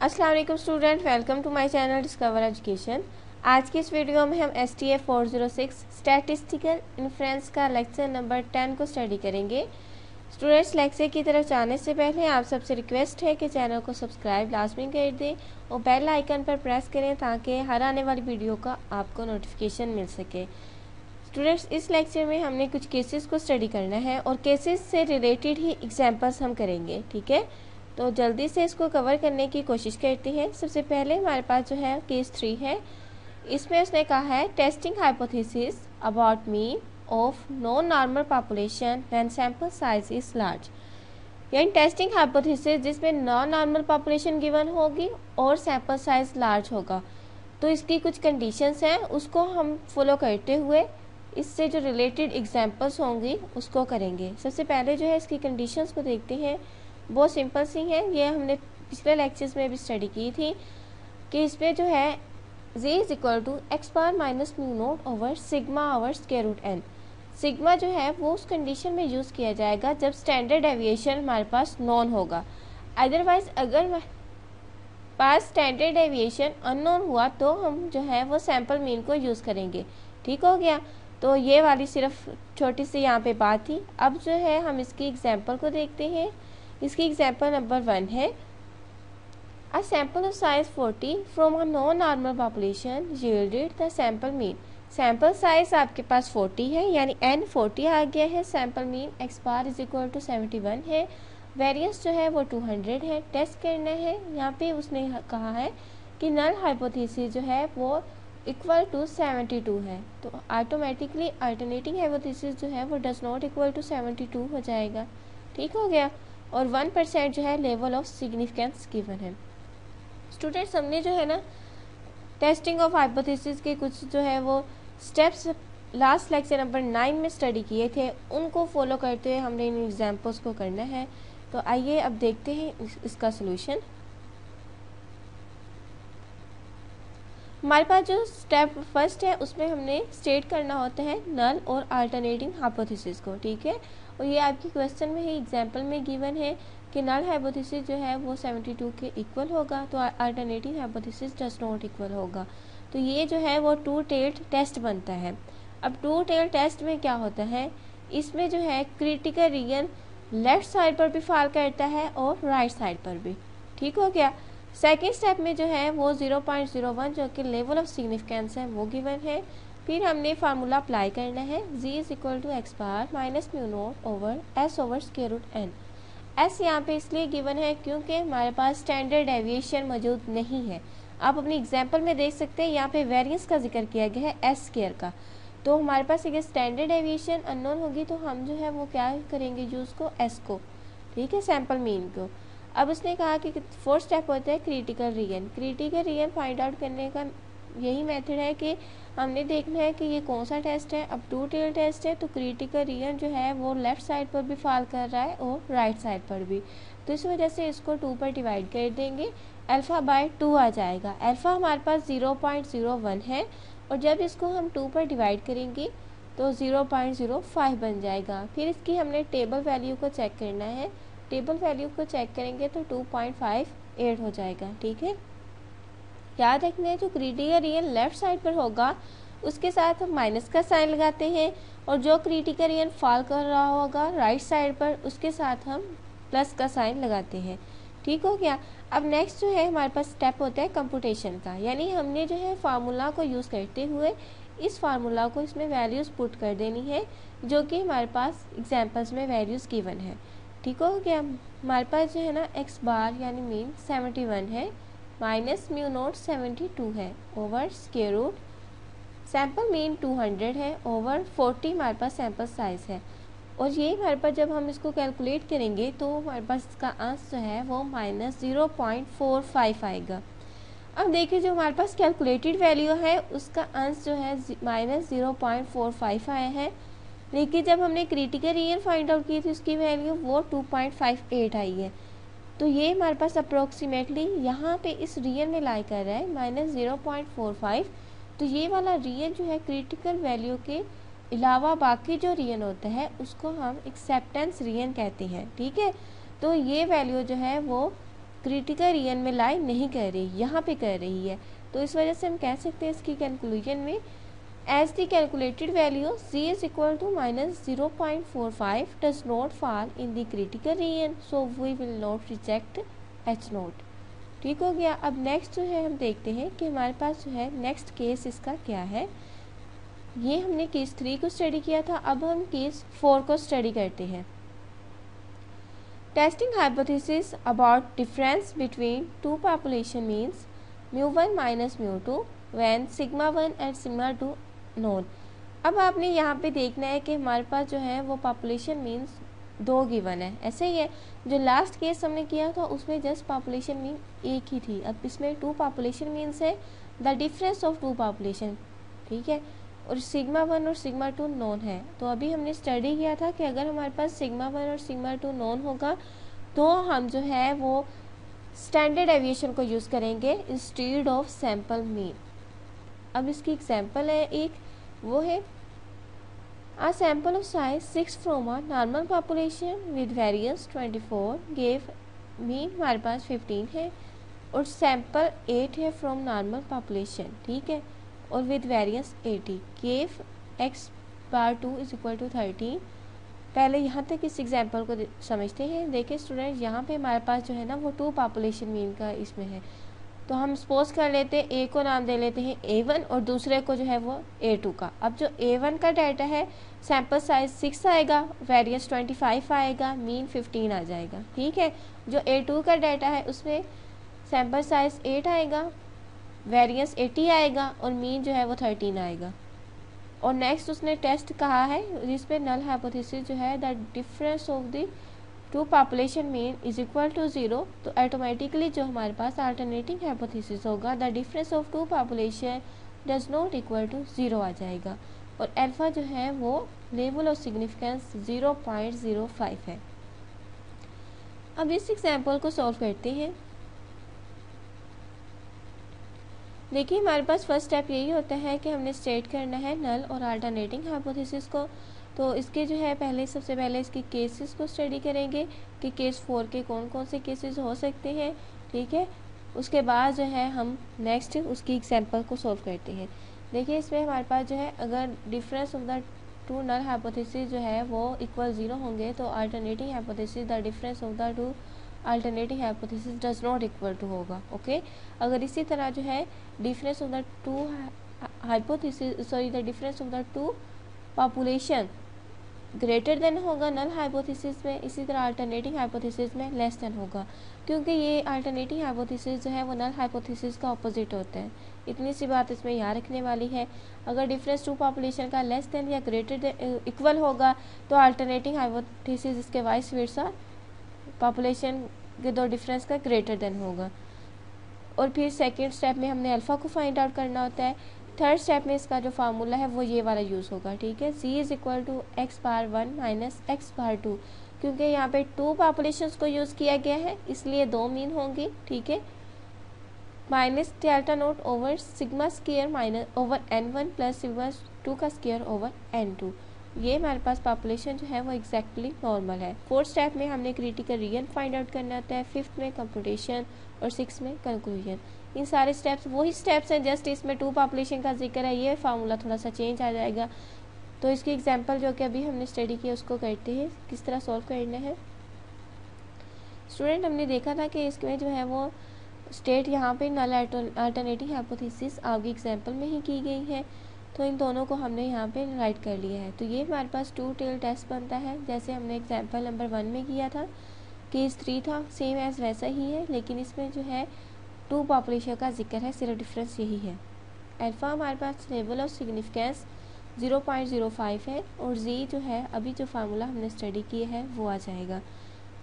अस्सलाम वालेकुम student, welcome to my channel discover education. आज की इस वीडियो में हम STA 406 स्टैटिस्टिकल इन्फ्रेंस का लेक्चर नंबर 10 को स्टडी करेंगे। स्टूडेंट्स, लेक्चर की तरफ जाने से पहले आप सबसे रिक्वेस्ट है कि चैनल को सब्सक्राइब लाजमी कर दें और बेल आइकन पर प्रेस करें ताकि हर आने वाली वीडियो का आपको नोटिफिकेशन मिल सके। स्टूडेंट्स, इस लेक्चर में हमने कुछ केसेस को स्टडी करना है और केसेस से रिलेटेड ही एग्जाम्पल्स हम करेंगे। ठीक है, तो जल्दी से इसको कवर करने की कोशिश करते हैं। सबसे पहले हमारे पास जो है केस 3 है। इसमें उसने कहा है testing hypothesis about mean of non normal population when sample size is large. यानी टेस्टिंग हाइपोथेसिस जिसमें नॉन नॉर्मल पॉपुलेशन गिवन होगी और सैंपल साइज लार्ज होगा। तो इसकी कुछ कंडीशंस हैं, उसको हम फॉलो करते हुए इससे जो रिलेटेड एग्जाम्पल्स होंगी उसको करेंगे। सबसे पहले जो है इसकी कंडीशंस को देखते हैं। बहुत सिंपल सी है, ये हमने पिछले लेक्चर्स में भी स्टडी की थी कि इसमें जो है z is equal to x bar minus mu naught over sigma over square root n। Sigma जो है वो उस कंडीशन में यूज़ किया जाएगा जब स्टैंडर्ड डेविएशन हमारे पास नॉन होगा। अदरवाइज अगर पास स्टैंडर्ड डेविएशन अननोन हुआ तो हम जो है वो सैम्पल मीन को यूज़ करेंगे। ठीक हो गया, तो ये वाली सिर्फ छोटी सी यहाँ पे बात थी। अब जो है हम इसकी एग्जाम्पल को देखते हैं। इसकी एग्जाम्पल नंबर 1 है a sample of size 40 from a non normal population yielded the sample mean. Sample size आपके पास 40 है, यानी n 40 आ गया है। Sample mean x bar is equal to 71 है। वेरिएंस जो है वो 200 है। टेस्ट करना है। यहाँ पे उसने कहा है कि नल हाइपोथेसिस जो है वो इक्वल टू 72 है, तो ऑटोमेटिकली अल्टरनेटिंग हाइपोथेसिस जो है वो डज नॉट इक्वल टू 72 हो जाएगा। ठीक हो गया, और 1% जो है लेवल ऑफ सिग्निफिकेंस गिवन है। स्टूडेंट्स, हमने जो है ना टेस्टिंग ऑफ हाइपोथेसिस के कुछ जो है वो स्टेप्स लास्ट लेक्चर नंबर 9 में स्टडी किए थे, उनको फॉलो करते हुए हमने इन एग्जाम्पल्स को करना है। तो आइए अब देखते हैं इसका सोल्यूशन। हमारे पास जो स्टेप फर्स्ट है उसमें हमने स्टेट करना होता है नल और अल्टरनेटिंग हाइपोथेसिस को। ठीक है, और ये आपकी क्वेश्चन में ही एग्जांपल में गिवन है कि नल हाइपोथेसिस जो है वो 72 के इक्वल होगा, तो alternating hypothesis does not equal होगा। तो ये जो है वो टू टेल्ड टेस्ट बनता है। अब टू टेल्ड टेस्ट में क्या होता है, इसमें जो है क्रिटिकल रीजन लेफ्ट साइड पर भी फॉल करता है और राइट साइड पर भी। ठीक हो गया। सेकेंड स्टेप में जो है वो 0.01 जो कि लेवल ऑफ सिग्निफिकेंस है वो गिवन है। फिर हमने फार्मूला अप्लाई करना है z is equal to x bar minus mu naught over s over square root n। s यहाँ पे इसलिए गिवन है क्योंकि हमारे पास स्टैंडर्ड डेविएशन मौजूद नहीं है। आप अपनी एग्जाम्पल में देख सकते हैं यहाँ पे वेरिएंस का जिक्र किया गया है s स्क्वायर का। तो हमारे पास अगर स्टैंडर्ड डेविएशन अननोन होगी तो हम जो है वो क्या करेंगे, यूज़ को s को। ठीक है, सैम्पल मीन को। अब उसने कहा कि फोर्थ स्टेप होता है critical reason. Critical reason find out करने का यही मेथड है कि हमने देखना है कि ये कौन सा टेस्ट है। अब टू टेल टेस्ट है तो क्रिटिकल रीजन जो है वो लेफ्ट साइड पर भी फॉल कर रहा है और राइट साइड पर भी, तो इस वजह से इसको 2 पर डिवाइड कर देंगे, अल्फ़ा बाय 2 आ जाएगा। अल्फ़ा हमारे पास 0.01 है और जब इसको हम 2 पर डिवाइड करेंगे तो 0.05 बन जाएगा। फिर इसकी हमने टेबल वैल्यू को चेक करना है। टेबल वैल्यू को चेक करेंगे तो 2.58 हो जाएगा। ठीक है, याद रखना है जो क्रिटिकल रीजन लेफ्ट साइड पर होगा उसके साथ हम माइनस का साइन लगाते हैं, और जो क्रिटिकल रीजन फॉल कर रहा होगा राइट साइड पर उसके साथ हम प्लस का साइन लगाते हैं। ठीक हो गया। अब नेक्स्ट जो है हमारे पास स्टेप होता है कंप्यूटेशन का, यानी हमने जो है फार्मूला को यूज़ करते हुए इस फार्मूला को इसमें वैल्यूज़ पुट कर देनी है जो कि हमारे पास एग्जाम्पल्स में वैल्यूज़ गिवन है। ठीक हो गया। हमारे पास जो है ना एक्स बार यानी मीन 71 है, माइनस म्यू नोट 72 है over square root sample mean 200 है ओवर 40 हमारे पास सैम्पल साइज है। और ये हमारे पास जब हम इसको कैलकुलेट करेंगे तो हमारे पास इसका आंसर जो है वो माइनस 0.45 आएगा। अब देखिए जो हमारे पास कैलकुलेटेड वैल्यू है उसका आंसर जो है माइनस 0.45 आया है, लेकिन जब हमने क्रिटिकल रीजन फाइंड आउट की थी उसकी वैल्यू वो 2.58 आई है। तो ये हमारे पास अप्रोक्सीमेटली यहाँ पे इस रीजन में लाई कर रहा है माइनस 0.45। तो ये वाला रीजन जो है क्रिटिकल वैल्यू के अलावा बाकी जो रीजन होता है उसको हम एक्सेप्टेंस रीजन कहते हैं। ठीक है, तो ये वैल्यू जो है वो क्रिटिकल रीजन में लाई नहीं कर रही, यहाँ पे कर रही है। तो इस वजह से हम कह सकते हैं इसकी कंक्लूजन में, as the calculated value z is equal to -0.45 does not fall in the critical region, so we will not reject H naught. ठीक हो गया। अब नेक्स्ट जो है हम देखते हैं कि हमारे पास जो है नेक्स्ट केस इसका क्या है। ये हमने केस 3 को स्टडी किया था, अब हम केस 4 को स्टडी करते हैं। Testing hypothesis about difference between two population means μ1 minus μ2 when σ1 and σ2 known. अब आपने यहाँ पे देखना है कि हमारे पास जो है वो पॉपुलेशन मीन्स 2 गिवन है, ऐसे ही है। जो लास्ट केस हमने किया था उसमें जस्ट पॉपुलेशन मीन एक ही थी, अब इसमें 2 पॉपुलेशन मीन्स है द डिफरेंस ऑफ 2 पॉपुलेशन, ठीक है, और σ1 और σ2 नोन है। तो अभी हमने स्टडी किया था कि अगर हमारे पास σ1 और σ2 नोन होगा तो हम जो है वो स्टैंडर्ड डेविएशन को यूज़ करेंगे इंस्टेड ऑफ सैम्पल मीन। अब इसकी एग्जांपल है एक, वो है a sample of size 6 from a normal population with variance 24 gave mean हमारे पास 15 है, और सैम्पल 8 है फ्रॉम नॉर्मल पॉपुलेशन, ठीक है, और with variance 80 gave x bar 2 is equal to 13। पहले यहाँ तक इस एग्जांपल को समझते हैं। देखिए स्टूडेंट, यहाँ पे हमारे पास जो है ना वो 2 पॉपुलेशन मीन का इसमें है, तो हम सपोज कर लेते हैं ए को नाम दे लेते हैं A1 और दूसरे को जो है वो A2 का। अब जो A1 का डाटा है सैम्पल साइज 6 आएगा, वेरिएंस 25 आएगा, मीन 15 आ जाएगा, ठीक है। जो A2 का डाटा है उसमें सैम्पल साइज 8 आएगा, वेरिएंस 80 आएगा और मीन जो है वो 13 आएगा। और नेक्स्ट उसने टेस्ट कहा है जिसपे नल हाइपोथेसिस जो है the difference of the 2 population mean is equal to 0, तो ऑटोमेटिकली जो हमारे पास अल्टरनेटिंग हाइपोथेसिस होगा the difference of 2 population does not equal to 0 आ जाएगा, और अल्फा जो है वो लेवल ऑफ सिग्निफिकेंस 0.05 है। अब इस एग्जाम्पल को सॉल्व करते हैं। देखिए हमारे पास फर्स्ट स्टेप यही होता है कि हमने स्टेट करना है नल और अल्टरनेटिंग हाइपोथेसिस को। तो इसके जो है पहले सबसे पहले इसके केसेस को स्टडी करेंगे कि केस 4 के कौन कौन से केसेस हो सकते हैं, ठीक है। उसके बाद जो है हम नेक्स्ट उसकी एग्जांपल को सॉल्व करते हैं। देखिए इसमें हमारे पास जो है अगर difference of the 2 null hypothesis जो है वो इक्वल 0 होंगे तो alternating hypothesis the difference of the 2 alternating hypothesis does not equal to होगा, ओके। अगर इसी तरह जो है difference of the 2 hypothesis the difference of the 2 population greater than होगा नल हाइपोथेसिस में, इसी तरह अल्टरनेटिंग हाइपोथेसिस में लेस देन होगा, क्योंकि ये अल्टरनेटिंग हाइपोथेसिस जो है वो नल हाइपोथेसिस का ऑपोजिट होता है। इतनी सी बात इसमें याद रखने वाली है। अगर डिफरेंस 2 पॉपुलेशन का लेस देन या ग्रेटर देन इक्वल होगा तो अल्टरनेटिंग हाइपोथेसिस इसके वाइस वर्सा पॉपुलेशन के 2 डिफरेंस का ग्रेटर देन होगा। और फिर सेकेंड स्टेप में हमने अल्फ़ा को फाइंड आउट करना होता है। थर्ड स्टेप में इसका जो फार्मूला है वो ये वाला यूज़ होगा, ठीक है, c is equal to x bar 1 minus x bar 2, क्योंकि यहाँ पे 2 पॉपुलेशंस को यूज़ किया गया है इसलिए 2 मीन होंगी, ठीक है, minus delta naught over sigma square minus over n1 plus sigma 2 का स्क्वायर ओवर n2। ये हमारे पास पॉपुलेशन जो है वो एग्जैक्टली नॉर्मल है। फोर्थ स्टेप में हमने क्रिटिकल रीजन फाइंड आउट करना होता है, फिफ्थ में कंप्यूटेशन और सिक्स में कंक्लूजन। इन सारे स्टेप्स वही स्टेप्स हैं, जस्ट इसमें 2 पॉपुलेशन का जिक्र है, ये फार्मूला थोड़ा सा चेंज आ जाएगा। तो इसकी एग्जांपल जो कि अभी हमने स्टडी किया उसको करते हैं किस तरह सॉल्व करना है। स्टूडेंट हमने देखा था कि इसमें जो है वो स्टेट यहाँ पे नल अल्टरनेटिव हाइपोथेसिस आपकी एग्जांपल में ही की गई है, तो इन दोनों को हमने यहाँ पे राइट कर लिया है। तो ये हमारे पास 2 टेल टेस्ट बनता है, जैसे हमने एग्जांपल नंबर 1 में किया था। केस 3 था सेम एज वैसा ही है, लेकिन इसमें जो है 2 पॉपुलेशन का जिक्र है, सिर्फ डिफरेंस यही है। अल्फ़ा हमारे पास लेवल ऑफ सिग्निफिकेंस 0.05 है, और जी जो है अभी जो फार्मूला हमने स्टडी किया है वो आ जाएगा।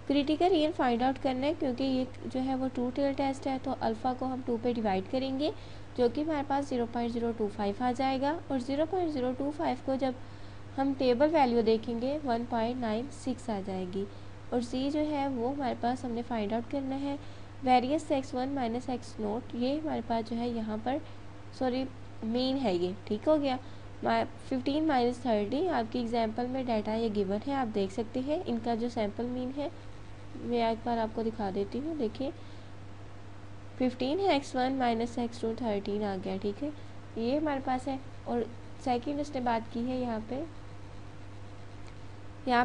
क्रिटिकल रीजन फाइंड आउट करना है, क्योंकि ये जो है वो 2 टेल टेस्ट है, तो अल्फ़ा को हम 2 पे डिवाइड करेंगे जो कि हमारे पास 0.025 आ जाएगा, और 0.025 को जब हम टेबल वैल्यू देखेंगे 1.96 आ जाएगी। और जी जो है वो हमारे पास हमने फाइंड आउट करना है various x1 minus x note, ये हमारे पास जो है यहाँ पर मीन है ये, ठीक हो गया। 15 माइनस 30 आपकी एग्जांपल में डाटा ये गिवन है, आप देख सकते हैं। इनका जो सैम्पल मीन है मैं एक बार आपको दिखा देती हूँ। देखिए 15 है x1 माइनस x2 13 आ गया, ठीक है, ये हमारे पास है। और सेकंड उसने बात की है यहाँ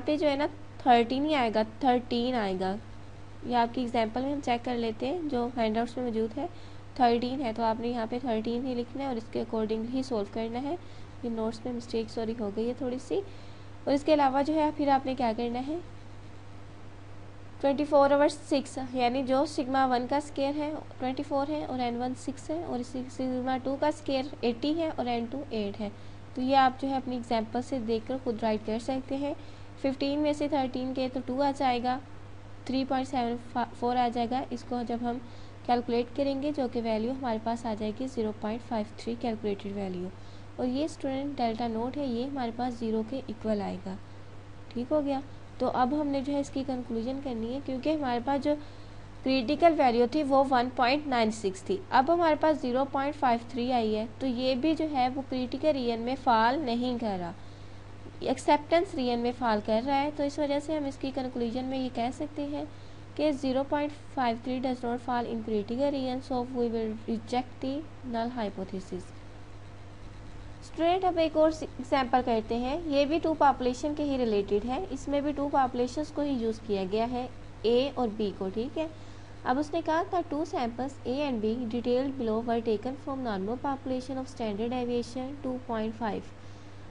पे जो है ना 13 ही आएगा, 13 आएगा। ये आपकी एग्जांपल में हम चेक कर लेते हैं जो हैंडआउट्स में मौजूद है, 13 है, तो आपने यहाँ पे 13 ही लिखना है और इसके अकॉर्डिंग ही सोल्व करना है। ये नोट्स में मिस्टेक सॉरी हो गई है थोड़ी सी। और इसके अलावा जो है फिर आपने क्या करना है, 24 ओवर 6 यानी जो सिग्मा 1 का स्केयर है 24 है और n1 6 है और सिग्मा 2 का स्केयर 80 है और n2 8 है। तो ये आप जो है अपनी एग्जांपल से देखकर खुद राइट कर सकते हैं। 15 में से 13 के तो 2 आ जाएगा, 3.74 आ जाएगा। इसको जब हम कैलकुलेट करेंगे जो कि वैल्यू हमारे पास आ जाएगी 0.53 कैलकुलेटेड वैल्यू। और ये स्टूडेंट डेल्टा नोट है, ये हमारे पास 0 के इक्वल आएगा। ठीक हो गया। तो अब हमने जो है इसकी कंक्लूजन करनी है, क्योंकि हमारे पास जो क्रिटिकल वैल्यू थी वो 1.96 थी, अब हमारे पास 0.53 आई है, तो ये भी जो है वो क्रिटिकल रीजन में फॉल नहीं कर रहा, एक्सेप्टेंस रीजन में फॉल कर रहा है। तो इस वजह से हम इसकी कंक्लूजन में ये कह सकते हैं कि 0.53 does not fall in critical region, so we will reject the null hypothesis. Student अब एक और एग्जाम्पल करते हैं, ये भी टू पॉपुलेशन के ही रिलेटेड है, इसमें भी टू पॉपुलेशंस को ही यूज़ किया गया है, ए और बी को, ठीक है। अब उसने कहा था 2 samples A and B detailed below were taken from normal population of standard deviation 2.5।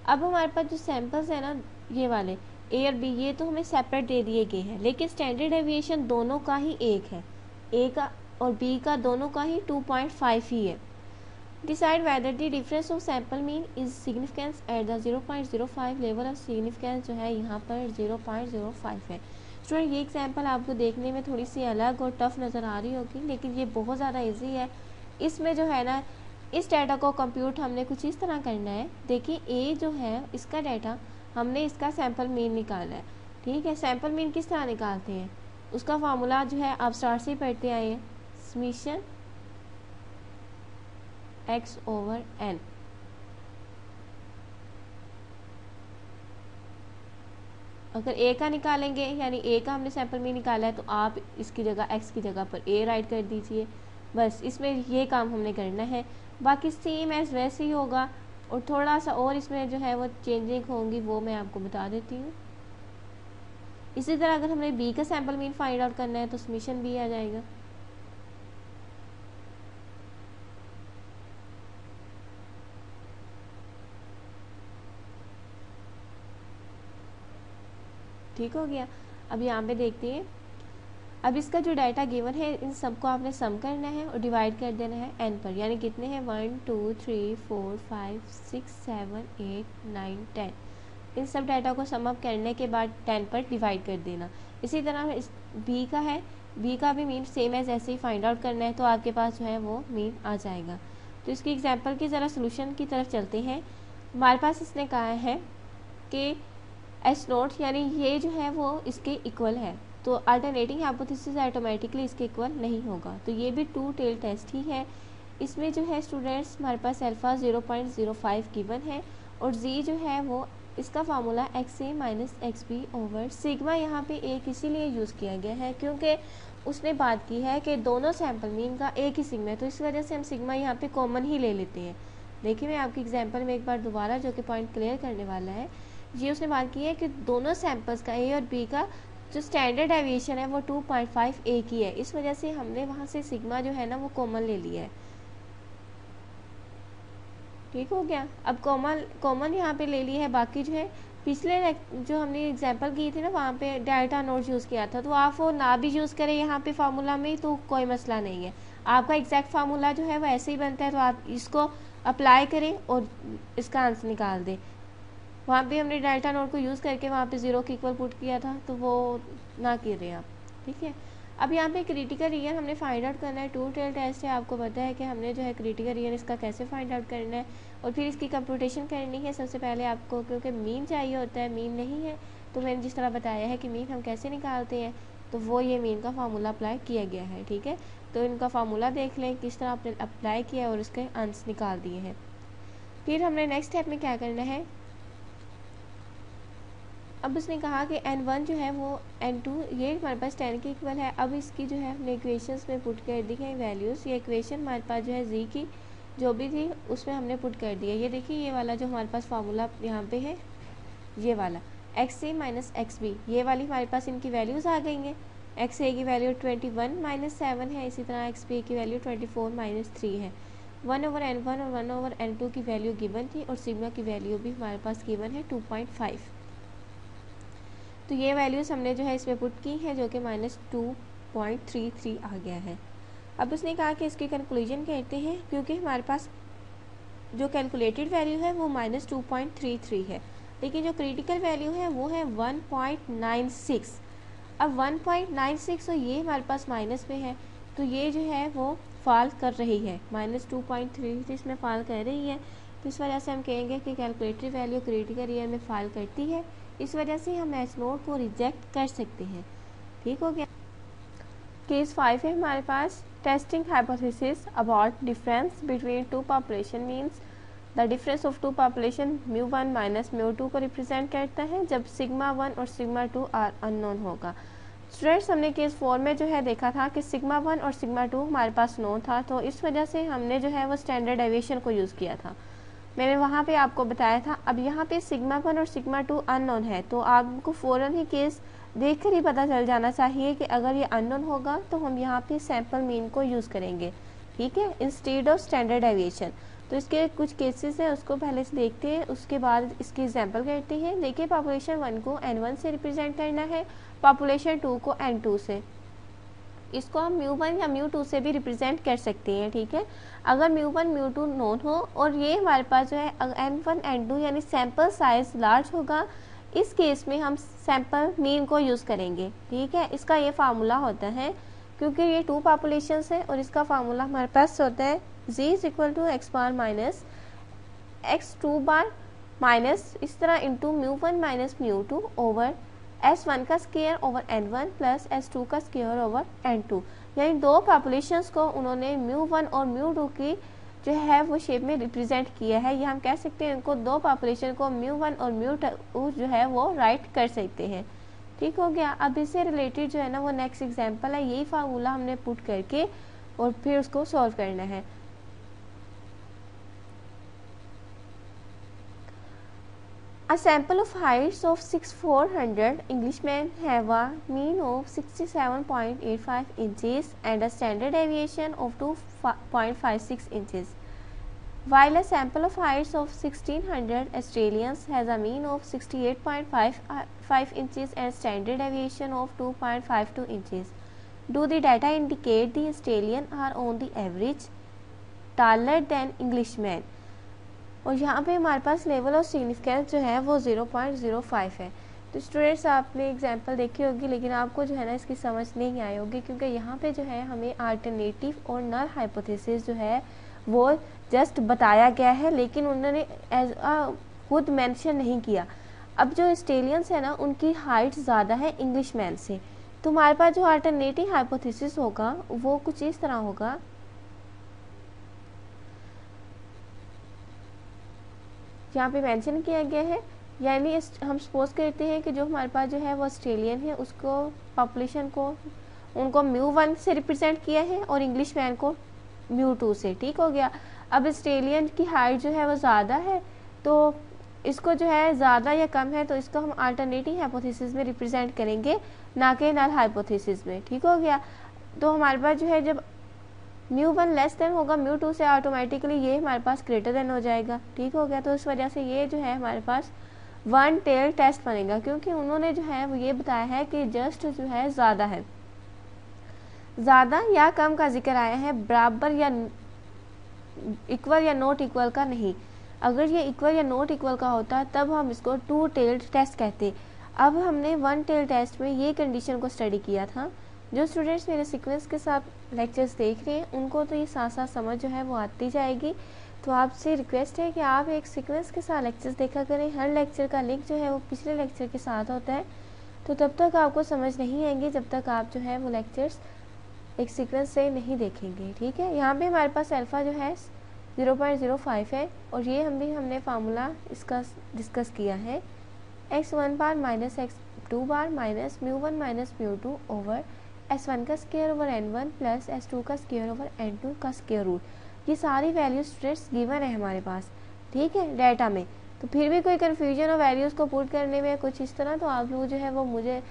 अब हमारे पास जो सैंपल्स है ना ये वाले ए और बी, ये तो हमें सेपरेट दे दिए गए हैं, लेकिन स्टैंडर्ड डेविएशन दोनों का ही एक है, ए का और बी का दोनों का ही 2.5 ही है। Decide whether the difference of sample mean is significance at the 0.05 level of significance जो है यहाँ पर 0.05 है। स्टूडेंट ये एग्जाम्पल आपको देखने में थोड़ी सी अलग और टफ नज़र आ रही होगी, लेकिन ये बहुत ज़्यादा इजी है। इसमें जो है ना इस डाटा को कंप्यूट हमने कुछ इस तरह करना है। देखिए ए जो है इसका डाटा हमने इसका सैम्पल मीन निकाला है, ठीक है। सैम्पल मीन किस तरह निकालते हैं, उसका फार्मूला जो है आप स्टार्ट से ही पढ़ते आए हैं, समीशन x ओवर n। अगर a का निकालेंगे यानी a का हमने सैंपल में निकाला है तो आप इसकी जगह x की जगह पर a राइट कर दीजिए, बस इसमें ये काम हमने करना है। बाकी सेम एज वैसे ही होगा और थोड़ा सा और इसमें जो है वो चेंजिंग होंगी वो मैं आपको बता देती हूँ। इसी तरह अगर हमने b का सैंपल मीन फाइंड आउट करना है तो समीशन b आ जाएगा। ठीक हो गया। अब यहाँ पे देखते हैं, अब इसका जो डाटा गिवन है इन सबको आपने सम करना है और डिवाइड कर देना है n पर, यानी कितने हैं 1 2 3 4 5 6 7 8 9 10। इन सब डाटा को सम अप करने के बाद 10 पर डिवाइड कर देना। इसी तरह इस b का है, b का भी मीन सेम एज ऐसे ही फाइंड आउट करना है, तो आपके पास जो है वो मीन आ जाएगा। तो इसकी एग्जाम्पल की ज़रा सोल्यूशन की तरफ चलते हैं। हमारे पास इसने कहा है कि एस नोट यानी ये जो है वो इसके इक्वल है, तो अल्टरनेटिंग हाइपोथेसिस ऑटोमेटिकली इसके इक्वल नहीं होगा, तो ये भी टू टेल टेस्ट ही है। इसमें जो है स्टूडेंट्स हमारे पास अल्फ़ा 0.05 गिवन है और जी जो है वो इसका formula x a minus x b over sigma, यहाँ पे एक इसीलिए यूज़ किया गया है क्योंकि उसने बात की है कि दोनों सैम्पल मीन का एक ही सिग्मा है, तो इस वजह से हम सिग्मा यहाँ पे कॉमन ही ले लेते हैं। देखिए मैं आपकी एग्जाम्पल में एक बार दोबारा जो कि पॉइंट क्लियर करने वाला है, ये उसने बात की है कि दोनों सैंपल्स का ए और बी का जो स्टैंडर्ड डेविएशन है वो 2.5 ए की है, इस वजह से हमने वहाँ से सिग्मा जो है ना वो कॉमन ले लिया है। ठीक हो गया। अब कॉमन यहाँ पे ले लिया है, बाकी जो है पिछले जो हमने एग्जांपल की थी ना वहाँ पे डेल्टा नोट यूज़ किया था, तो आप वो ना भी यूज़ करें यहाँ पे फार्मूला में तो कोई मसला नहीं है, आपका एग्जैक्ट फार्मूला जो है वो ऐसे ही बनता है, तो आप इसको अप्लाई करें और इसका आंसर निकाल दें। वहाँ पे हमने डेल्टा नोट को यूज़ करके वहाँ पे 0 के इक्वल पुट किया था, तो वो ना कर रहे हैं आप, ठीक है। अब यहाँ पे क्रिटिकल रीजन हमने फाइंड आउट करना है, टू टेल टेस्ट है, आपको पता है कि हमने जो है क्रिटिकल रीजन इसका कैसे फाइंड आउट करना है और फिर इसकी कंप्यूटेशन करनी है। सबसे पहले आपको क्योंकि मीन चाहिए होता है, मीन नहीं है तो मैंने जिस तरह बताया है कि मीन हम कैसे निकालते हैं, तो वो ये मीन का फार्मूला अप्लाई किया गया है, ठीक है। तो इनका फार्मूला देख लें किस तरह आपने अप्लाई किया और उसके आंसर निकाल दिए हैं। फिर हमने नेक्स्ट स्टेप में क्या करना है, अब उसने कहा कि n1 जो है वो n2 ये हमारे पास 10 के इक्वल है। अब इसकी जो है हमने इक्वेशंस में पुट कर दी है वैल्यूज़। ये इक्वेशन हमारे पास जो है z की जो भी थी उसमें हमने पुट कर दिया। ये देखिए ये वाला जो हमारे पास फार्मूला यहाँ पे है, ये वाला XA माइनस XB, ये वाली हमारे पास इनकी वैल्यूज़ आ गई हैं। XA की वैल्यू 21 माइनस 7 है, इसी तरह XB की वैल्यू 24 माइनस 3 है। 1/n1 और 1/n2 की वैल्यू गिवन थी और सिग्मा की वैल्यू भी हमारे पास गिवन है 2.5। तो ये वैल्यूज़ हमने जो है इसमें पुट की है जो कि -2.33 आ गया है। अब उसने कहा कि इसकी कंक्लूजन कहते हैं, क्योंकि हमारे पास जो कैलकुलेटेड वैल्यू है वो -2.33 है, लेकिन जो क्रिटिकल वैल्यू है वो है 1.96। अब 1.96 और ये हमारे पास माइनस में है, तो ये जो है वो फॉल कर रही है, -2.33 में फॉल कर रही है। तो इस वजह से हम कहेंगे कि कैलकुलेटेड वैल्यू क्रिटिकल ईयर में फॉल करती है, इस वजह से हम एच नोट को रिजेक्ट कर सकते हैं। ठीक हो गया। केस 5 है हमारे पास, testing hypothesis about difference between two population means the difference of two population μ1 minus μ2 को रिप्रेजेंट करता है जब सिग्मा 1 और सिग्मा 2 आर अननोन होगा। स्टूडेंट्स हमने केस 4 में जो है देखा था कि सिग्मा 1 और सिग्मा 2 हमारे पास नोन था, तो इस वजह से हमने जो है वो स्टैंडर्ड डेविएशन को यूज़ किया था। मैंने वहाँ पे आपको बताया था। अब यहाँ पे सिग्मा 1 और सिग्मा 2 अननोन है, तो आपको फ़ौरन ही केस देखकर ही पता चल जाना चाहिए कि अगर ये अननोन होगा तो हम यहाँ पे सैम्पल मीन को यूज़ करेंगे, ठीक है, इंस्टेड ऑफ स्टैंडर्ड डेविएशन। तो इसके कुछ केसेस हैं, उसको पहले से देखते हैं, उसके बाद इसकी एग्जांपल करते हैं। देखिए पॉपुलेशन 1 को n1 से रिप्रेजेंट करना है, पॉपुलेशन 2 को n2 से। इसको हम μ1 या μ2 से भी रिप्रेजेंट कर सकते हैं, ठीक है। अगर μ1 μ2 नोन हो और ये हमारे पास जो है n1 n2 यानी सैम्पल साइज लार्ज होगा, इस केस में हम सैम्पल मीन को यूज़ करेंगे, ठीक है। इसका ये फार्मूला होता है, क्योंकि ये 2 पॉपुलेशंस है और इसका फार्मूला हमारे पास होता है z = x बार माइनस x2 बार माइनस इस तरह इंटू μ1 माइनस μ2 ओवर S1 का square over n1 plus S2 का स्क्वायर ओवर n2। यानी 2 पॉपुलेशंस को उन्होंने μ1 और μ2 की जो है वो शेप में रिप्रेजेंट किया है। या हम कह सकते हैं इनको 2 पॉपुलेशन को μ1 और μ2 जो है वो राइट कर सकते हैं। ठीक हो गया। अब इससे रिलेटेड जो है ना वो नेक्स्ट एग्जांपल है, यही फार्मूला हमने पुट करके और फिर उसको सॉल्व करना है। A sample of heights of 6,400 Englishmen have a mean of 67.85 inches and a standard deviation of 2.56 inches, while a sample of heights of 1,600 Australians has a mean of 68.55 inches and standard deviation of 2.52 inches. Do the data indicate the Australians are on the average taller than Englishmen? और यहाँ पे हमारे पास level of significance जो है वो 0.05 है। तो students आपने एग्जांपल देखी होगी, लेकिन आपको जो है ना इसकी समझ नहीं आई होगी, क्योंकि यहाँ पे जो है हमें अल्टरनेटिव और नल हाइपोथेसिस जो है वो जस्ट बताया गया है, लेकिन उन्होंने एज खुद मेंशन नहीं किया। अब जो ऑस्ट्रेलियंस है ना उनकी हाइट ज़्यादा है इंग्लिशमैन से, तो हमारे पास जो अल्टरनेटिव हाइपोथेसिस होगा वो कुछ इस तरह होगा। यहाँ पे मेंशन किया गया है, यानी हम सपोज करते हैं कि जो हमारे पास जो है वो ऑस्ट्रेलियन है, उसको पॉपुलेशन को उनको μ1 से रिप्रेजेंट किया है और इंग्लिश मैन को μ2 से। ठीक हो गया। अब ऑस्ट्रेलियन की हाइट जो है वो ज़्यादा है, तो इसको जो है ज़्यादा या कम है, तो इसको हम अल्टरनेटिव हाइपोथेसिस में रिप्रेजेंट करेंगे, ना कि नल हाइपोथेसिस में। ठीक हो गया। तो हमारे पास जो है जब μ1 लेस देन होगा μ2 से, ऑटोमेटिकली ये हमारे पास ग्रेटर देन हो जाएगा। ठीक हो गया। तो इस वजह से ये जो है हमारे पास वन टेल टेस्ट बनेगा, क्योंकि उन्होंने जो है वो ये बताया है कि जस्ट जो है ज़्यादा है, ज़्यादा या कम का जिक्र आया है, बराबर या इक्वल या नॉट इक्वल का नहीं। अगर ये इक्वल या नॉट इक्वल का होता तब हम इसको 2 टेल्ड टेस्ट कहते। अब हमने 1 टेल टेस्ट में ये कंडीशन को स्टडी किया था। जो स्टूडेंट्स मेरे सीक्वेंस के साथ लेक्चर्स देख रहे हैं उनको तो ये साथ साथ समझ जो है वो आती जाएगी। तो आपसे रिक्वेस्ट है कि आप एक सीक्वेंस के साथ लेक्चर्स देखा करें। हर लेक्चर का लिंक जो है वो पिछले लेक्चर के साथ होता है, तो तब तक आपको समझ नहीं आएंगी जब तक आप जो है वो लेक्चर्स एक सीक्वेंस से नहीं देखेंगे। ठीक है। यहाँ पे हमारे पास अल्फ़ा जो है 0.05 है और ये हमने फार्मूला इसका डिस्कस किया है। x1 बार माइनस x2 बार माइनस μ1 माइनस μ2 ओवर s1 का square over n1 plus s2 का स्क्वायर ओवर n2 का स्क्वायर रूट। ये सारी वैल्यूज स्ट्रेट्स गिवन है हमारे पास, ठीक है, डाटा में। तो फिर भी कोई कन्फ्यूजन हो वैल्यूज़ को पुट करने में कुछ इस तरह, तो आप लोग जो है वो मुझे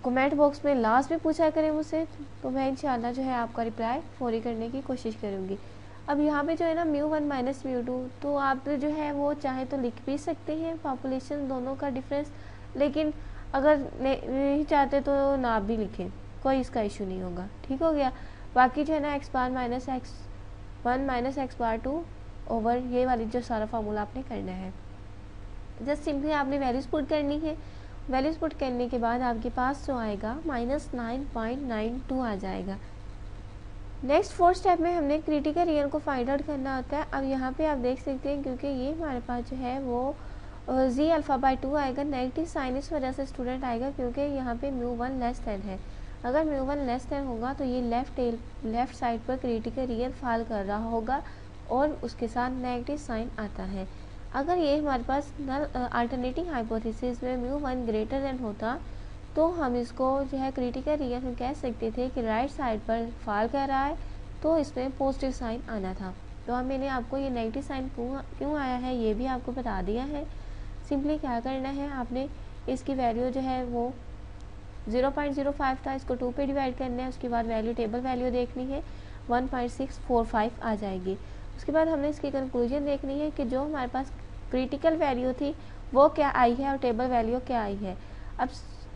कमेंट बॉक्स में लास्ट में पूछा करें मुझसे, तो मैं इंशाल्लाह जो है आपका रिप्लाई फौरी करने की कोशिश करूँगी। अब यहाँ पे जो है ना μ1 माइनस μ2, तो आप जो है वो चाहे तो लिख भी सकते हैं पॉपुलेशन दोनों का डिफरेंस, लेकिन अगर नहीं चाहते तो ना भी लिखें, कोई इसका इशू नहीं होगा, ठीक हो गया। बाकी जो है ना x बार minus x1 minus x bar 2 over ये वाली जो सारा फार्मूला आपने करना है। जस्ट सिंपली आपने वैल्यूज पुट करनी है। वैल्यूज पुट करने के बाद आपके पास जो आएगा -9.92 आ जाएगा। नेक्स्ट फोर्थ स्टेप में हमने क्रिटिकल रियल को फाइंड आउट करना होता है। अब यहाँ पे आप देख सकते हैं क्योंकि ये हमारे पास जो है वो जी अल्फ़ा बाई 2 आएगा, नेगेटिव साइन इस वजह से स्टूडेंट आएगा क्योंकि यहाँ पे μ1 लेस देन है। अगर μ1 लेस देन होगा तो ये लेफ्ट साइड पर क्रिटिकल रियल फॉल कर रहा होगा और उसके साथ नेगेटिव साइन आता है। अगर ये हमारे पास नल अल्टरनेटिंग हाइपोथेसिस में μ1 ग्रेटर देन होता तो हम इसको जो है क्रिटिकल रियल हम कह सकते थे कि राइट साइड पर फॉल कर रहा है, तो इसमें पॉजिटिव साइन आना था। तो अब मैंने आपको ये नेगेटिव साइन क्यों आया है ये भी आपको बता दिया है। सिंपली क्या करना है, आपने इसकी वैल्यू जो है वो 0.05 था, इसको 2 पे डिवाइड करना है, उसके बाद वैल्यू टेबल वैल्यू देखनी है 1.645 आ जाएगी। उसके बाद हमने इसकी कंक्लूजन देखनी है कि जो हमारे पास क्रिटिकल वैल्यू थी वो क्या आई है और टेबल वैल्यू क्या आई है। अब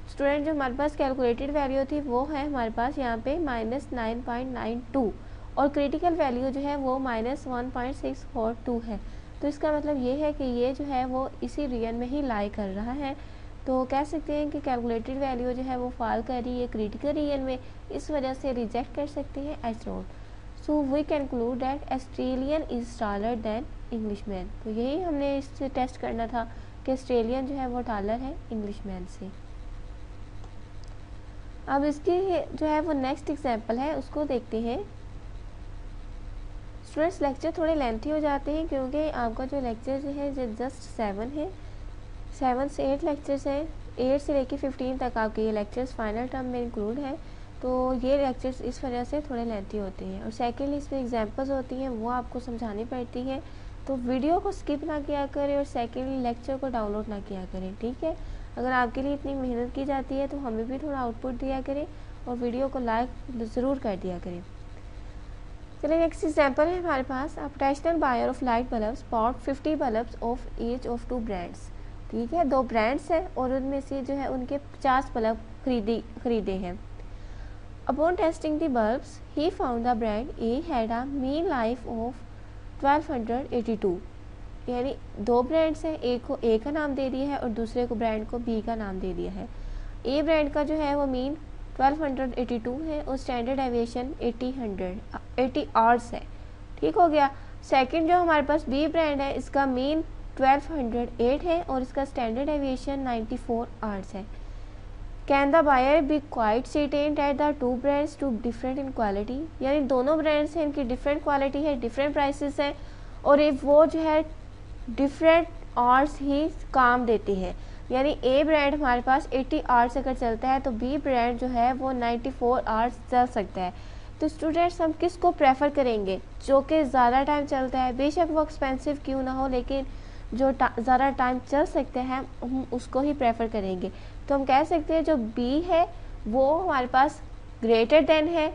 स्टूडेंट जो हमारे पास कैलकुलेटेड वैल्यू थी वो है हमारे पास यहाँ पे -9.92 और क्रिटिकल वैल्यू जो है वो -1.642 है। तो इसका मतलब ये है कि ये जो है वो इसी रीजन में ही लाई कर रहा है। तो कह सकते हैं कि कैलकुलेटेड वैल्यू जो है वो फॉल कर रही है क्रिटिकल रीजन में, इस वजह से रिजेक्ट कर सकते हैं H naught. So we conclude that Australian is taller than Englishman. तो यही हमने इससे टेस्ट करना था कि ऑस्ट्रेलियन जो है वो टॉलर है इंग्लिशमैन से। अब इसकी जो है वो नेक्स्ट एग्जाम्पल है उसको देखते हैं। स्टूडेंट्स लेक्चर थोड़े लेंथी हो जाते हैं क्योंकि आपका जो लेक्चर जो है जस्ट 7 है, 7 से 8 लेक्चर्स हैं, 8 से लेके 15 तक आपके ये लेक्चर्स फाइनल टर्म में इंक्लूड है। तो ये लेक्चर्स इस वजह से थोड़े लेंथी होते हैं। और सेकेंडली इसमें एग्जाम्पल्स होती हैं वो आपको समझानी पड़ती हैं, तो वीडियो को स्किप ना किया करें और सेकेंडली लेक्चर को डाउनलोड ना किया करें, ठीक है। अगर आपके लिए इतनी मेहनत की जाती है तो हमें भी थोड़ा आउटपुट दिया करें और वीडियो को लाइक ज़रूर कर दिया करें। चलिए नेक्स्ट एग्जाम्पल है हमारे पास। A potential buyer of light bulbs bought 50 bulbs of each of 2 brands. ठीक है, 2 ब्रांड्स हैं और उनमें से जो है उनके 50 बल्ब खरीदे हैं। Upon testing the bulbs he found the brand A had a mean life of 1282। यानी 2 ब्रांड्स हैं, एक को ए का नाम दे दिया है और दूसरे को ब्रांड को बी का नाम दे दिया है। ए ब्रांड का जो है वो मीन 1282 है और स्टैंडर्ड एविएशन 80 आवर्स है, ठीक हो गया। सेकंड जो हमारे पास बी ब्रांड है इसका मीन 1208 है और इसका स्टैंडर्ड एविएशन 94 आवर्स है। Can the buyer be quite certain that the 2 brands to different in quality. यानी दोनों ब्रांड्स हैं, इनकी डिफरेंट क्वालिटी है, डिफरेंट प्राइसेस है और एक वो जो है डिफरेंट आवर्स ही काम देती है। यानी ए ब्रांड हमारे पास 80 आवर्स अगर चलता है तो बी ब्रांड जो है वो 94 आवर्स चल सकता है। तो स्टूडेंट्स हम किसको प्रेफर करेंगे? जो कि ज़्यादा टाइम चलता है, बेशक वो एक्सपेंसिव क्यों ना हो, लेकिन जो ज़्यादा टाइम चल सकते हैं हम उसको ही प्रेफर करेंगे। तो हम कह सकते हैं जो बी है वो हमारे पास ग्रेटर देन है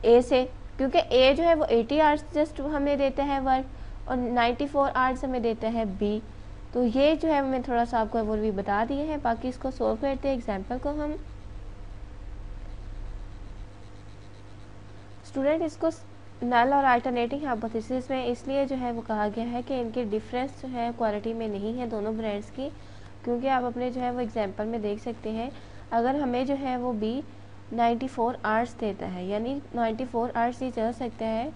ए से, क्योंकि ए जो है वो 80 आवर्स जस्ट हमें देता है वर्क और 94 आवर्स हमें देता है बी। तो ये जो है मैं थोड़ा सा आपको वो भी बता दिए हैं, बाकी इसको सोल्व करते हैं एग्जाम्पल को हम। स्टूडेंट इसको नल और अल्टरनेटिंग हाइपोथेसिस में इसलिए जो है वो कहा गया है कि इनके डिफरेंस जो है क्वालिटी में नहीं है दोनों ब्रांड्स की, क्योंकि आप अपने जो है वो एग्जाम्पल में देख सकते हैं अगर हमें जो है वो बी 94 आवर्स देता है, यानी 94 आवर्स ही चल सकता है,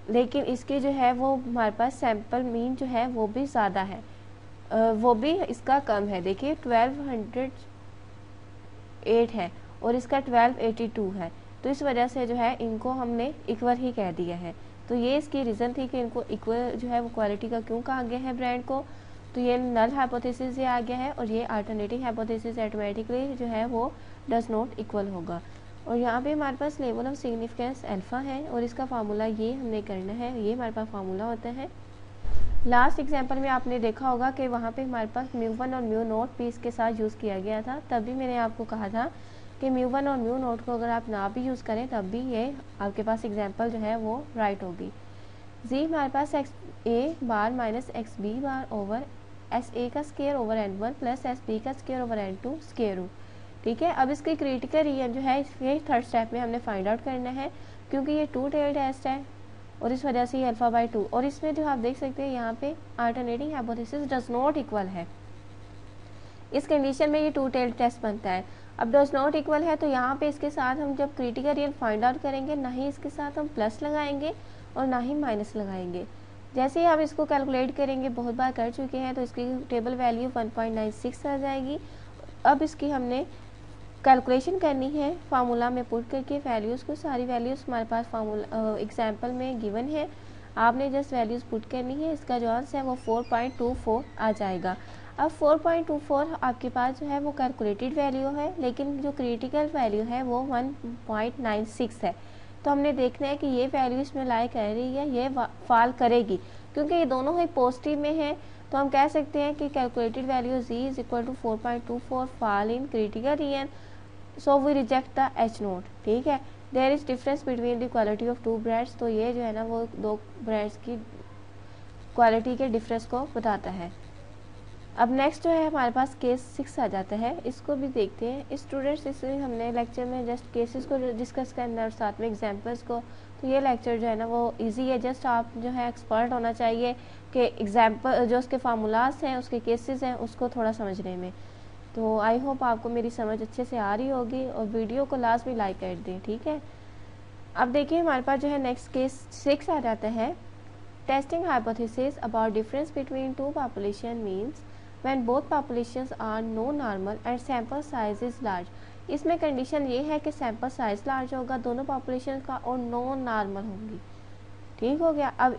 लेकिन इसकी जो है वो हमारे पास सैम्पल मीन जो है वो भी ज़्यादा है, वो भी इसका कम है। देखिए 1208 है और इसका 1282 है, तो इस वजह से जो है इनको हमने इक्वल ही कह दिया है। तो ये इसकी रीज़न थी कि इनको इक्वल जो है वो क्वालिटी का क्यों कहा गया है ब्रांड को। तो ये नल हाइपोथेसिस ये आ गया है और ये अल्टरनेटिंग हाइपोथेसिस ऑटोमेटिकली जो है वो डज नॉट इक्वल होगा। और यहाँ पे हमारे पास लेवल ऑफ सिग्निफिकेंस अल्फा है और इसका फार्मूला ये हमने करना है, ये हमारे पास फार्मूला होता है। लास्ट एग्जांपल में आपने देखा होगा कि वहाँ पे हमारे पास μ1 और μ0 भी इसके साथ यूज़ किया गया था, तभी मैंने आपको कहा था कि μ1 और μ0 को अगर आप ना भी यूज़ करें तब भी ये आपके पास एग्जांपल जो है वो राइट होगी। जी हमारे पास x a bar minus x b bar over s a का square over n1 plus s b का square over n2 square root. ठीक है, अब इसकी क्रिटिकल रिजन जो है ये थर्ड स्टेप में हमने फाइंड आउट करना है, क्योंकि ये 2 टेल्ड टेस्ट है और इस वजह से ये अल्फा बाई 2, और इसमें जो आप देख सकते हैं यहाँ पे alternating hypothesis does not equal है। इस कंडीशन में ये 2 टेल्ड टेस्ट बनता है। अब डज नॉट इक्वल है तो यहाँ पे इसके साथ हम जब क्रिटिकल रिजन फाइंड आउट करेंगे, ना ही इसके साथ हम प्लस लगाएंगे और ना ही माइनस लगाएंगे। जैसे ही हम इसको कैलकुलेट करेंगे, बहुत बार कर चुके हैं, तो इसकी टेबल वैल्यू 1.96 आ जाएगी। अब इसकी हमने कैलकुलेशन करनी है फार्मूला में पुट करके वैल्यूज़ को, सारी वैल्यूज़ हमारे पास फार्मूला एग्जाम्पल में गिवन है, आपने जस्ट वैल्यूज़ पुट करनी है। इसका जो आंसर है वो 4.24 आ जाएगा। अब 4.24 आपके पास जो है वो कैलकुलेटेड वैल्यू है, लेकिन जो क्रिटिकल वैल्यू है वो 1.96 है। तो हमने देखना है कि ये वैल्यू इसमें लाई कर रही है, ये फॉल करेगी, क्योंकि ये दोनों ही पॉजिटिव में है। तो हम कह सकते हैं कि calculated value z is equal to 4.24 fall in critical region, so we reject the H naught. ठीक है, there is difference between the quality of 2 breads, तो ये जो है ना वो 2 ब्रेड्स की क्वालिटी के डिफरेंस को बताता है। अब नेक्स्ट जो है हमारे पास केस 6 आ जाता है, इसको भी देखते हैं। स्टूडेंट्स, इसमें हमने लेक्चर में जस्ट केसेस को डिस्कस करना है और साथ में एग्जांपल्स को, तो ये लेक्चर जो है ना वो इजी है। जस्ट आप जो है एक्सपर्ट होना चाहिए कि एग्जांपल जो उसके फार्मूलाज हैं, उसके केसेस हैं, उसको थोड़ा समझने में। तो आई होप आपको मेरी समझ अच्छे से आ रही होगी, और वीडियो को लास्ट में लाइक कर दें। ठीक है, अब देखिए हमारे पास जो है नेक्स्ट केस 6 आ जाता है। Testing hypothesis about difference between 2 population means when both populations are no normal and sample size is large। इसमें कंडीशन ये है कि सैम्पल साइज लार्ज होगा दोनों पॉपुलेशन का और नॉन नॉर्मल होंगी। ठीक हो गया। अब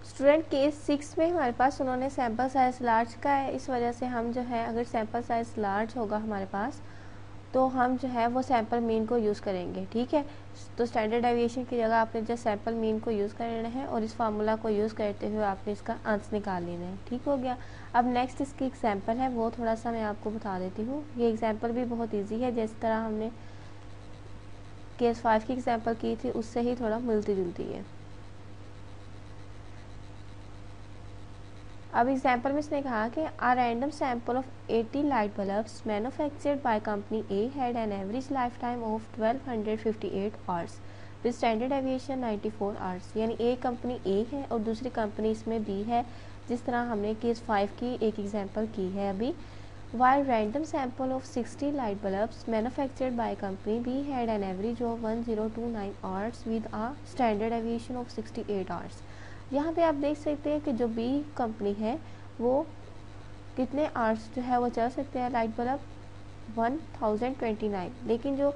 स्टूडेंट केस 6 में हमारे पास उन्होंने सैम्पल साइज लार्ज का है, इस वजह से हम जो है अगर सैम्पल साइज लार्ज होगा हमारे पास तो हम जो है वो सैम्पल मीन को यूज़ करेंगे। ठीक है, तो स्टैंडर्ड डेविएशन की जगह आपने जस्ट सैम्पल मीन को यूज़ करना है और इस फार्मूला को यूज़ करते हुए आपने इसका आंसर निकाल लेना है। ठीक हो गया। अब नेक्स्ट इसकी एग्जांपल है, वो थोड़ा सा मैं आपको बता देती हूँ। ये एग्जांपल भी बहुत इजी है, जिस तरह हमने केस 5 की एग्जांपल की थी उससे ही थोड़ा मिलती जुलती है। अब एग्जाम्पल में इसने कहा कि a random sample of 80 light bulbs manufactured by company A had an average life time of 1258 hours with standard deviation 94 hours. यानी एक कंपनी ए है और दूसरी कंपनी इसमें बी है, जिस तरह हमने केस 5 की एक एग्जाम्पल की है अभी। While random sample of 60 light bulbs manufactured by company B had an average of 1029 hours with a standard deviation of 68 hours। यहाँ पे आप देख सकते हैं कि जो बी कंपनी है वो कितने आवर्स जो है वो चल सकते हैं लाइट बल्ब 1029, लेकिन जो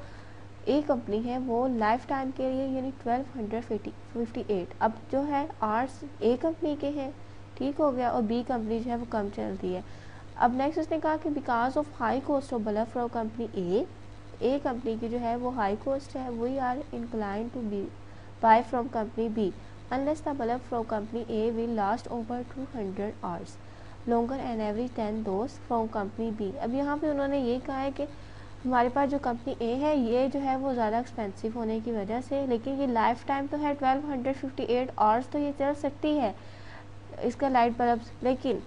ए कंपनी है वो लाइफ टाइम के लिए यानी 1258। अब जो है आवर्स ए कंपनी के हैं, ठीक हो गया, और बी कंपनी जो है वो कम चलती है। अब नेक्स्ट उसने कहा कि because of high cost of bulb from company A company की जो है वो हाई कॉस्ट है, we are incline to be buy from company B unless the bulb from company A will last over 200 hours longer and average than those from company B। अब यहाँ पे उन्होंने ये कहा है कि हमारे पास जो कंपनी ए है ये जो है वो ज़्यादा एक्सपेंसिव होने की वजह से, लेकिन ये लाइफ टाइम तो है 1258 आवर्स, तो ये चल सकती है इसका लाइट बल्ब, लेकिन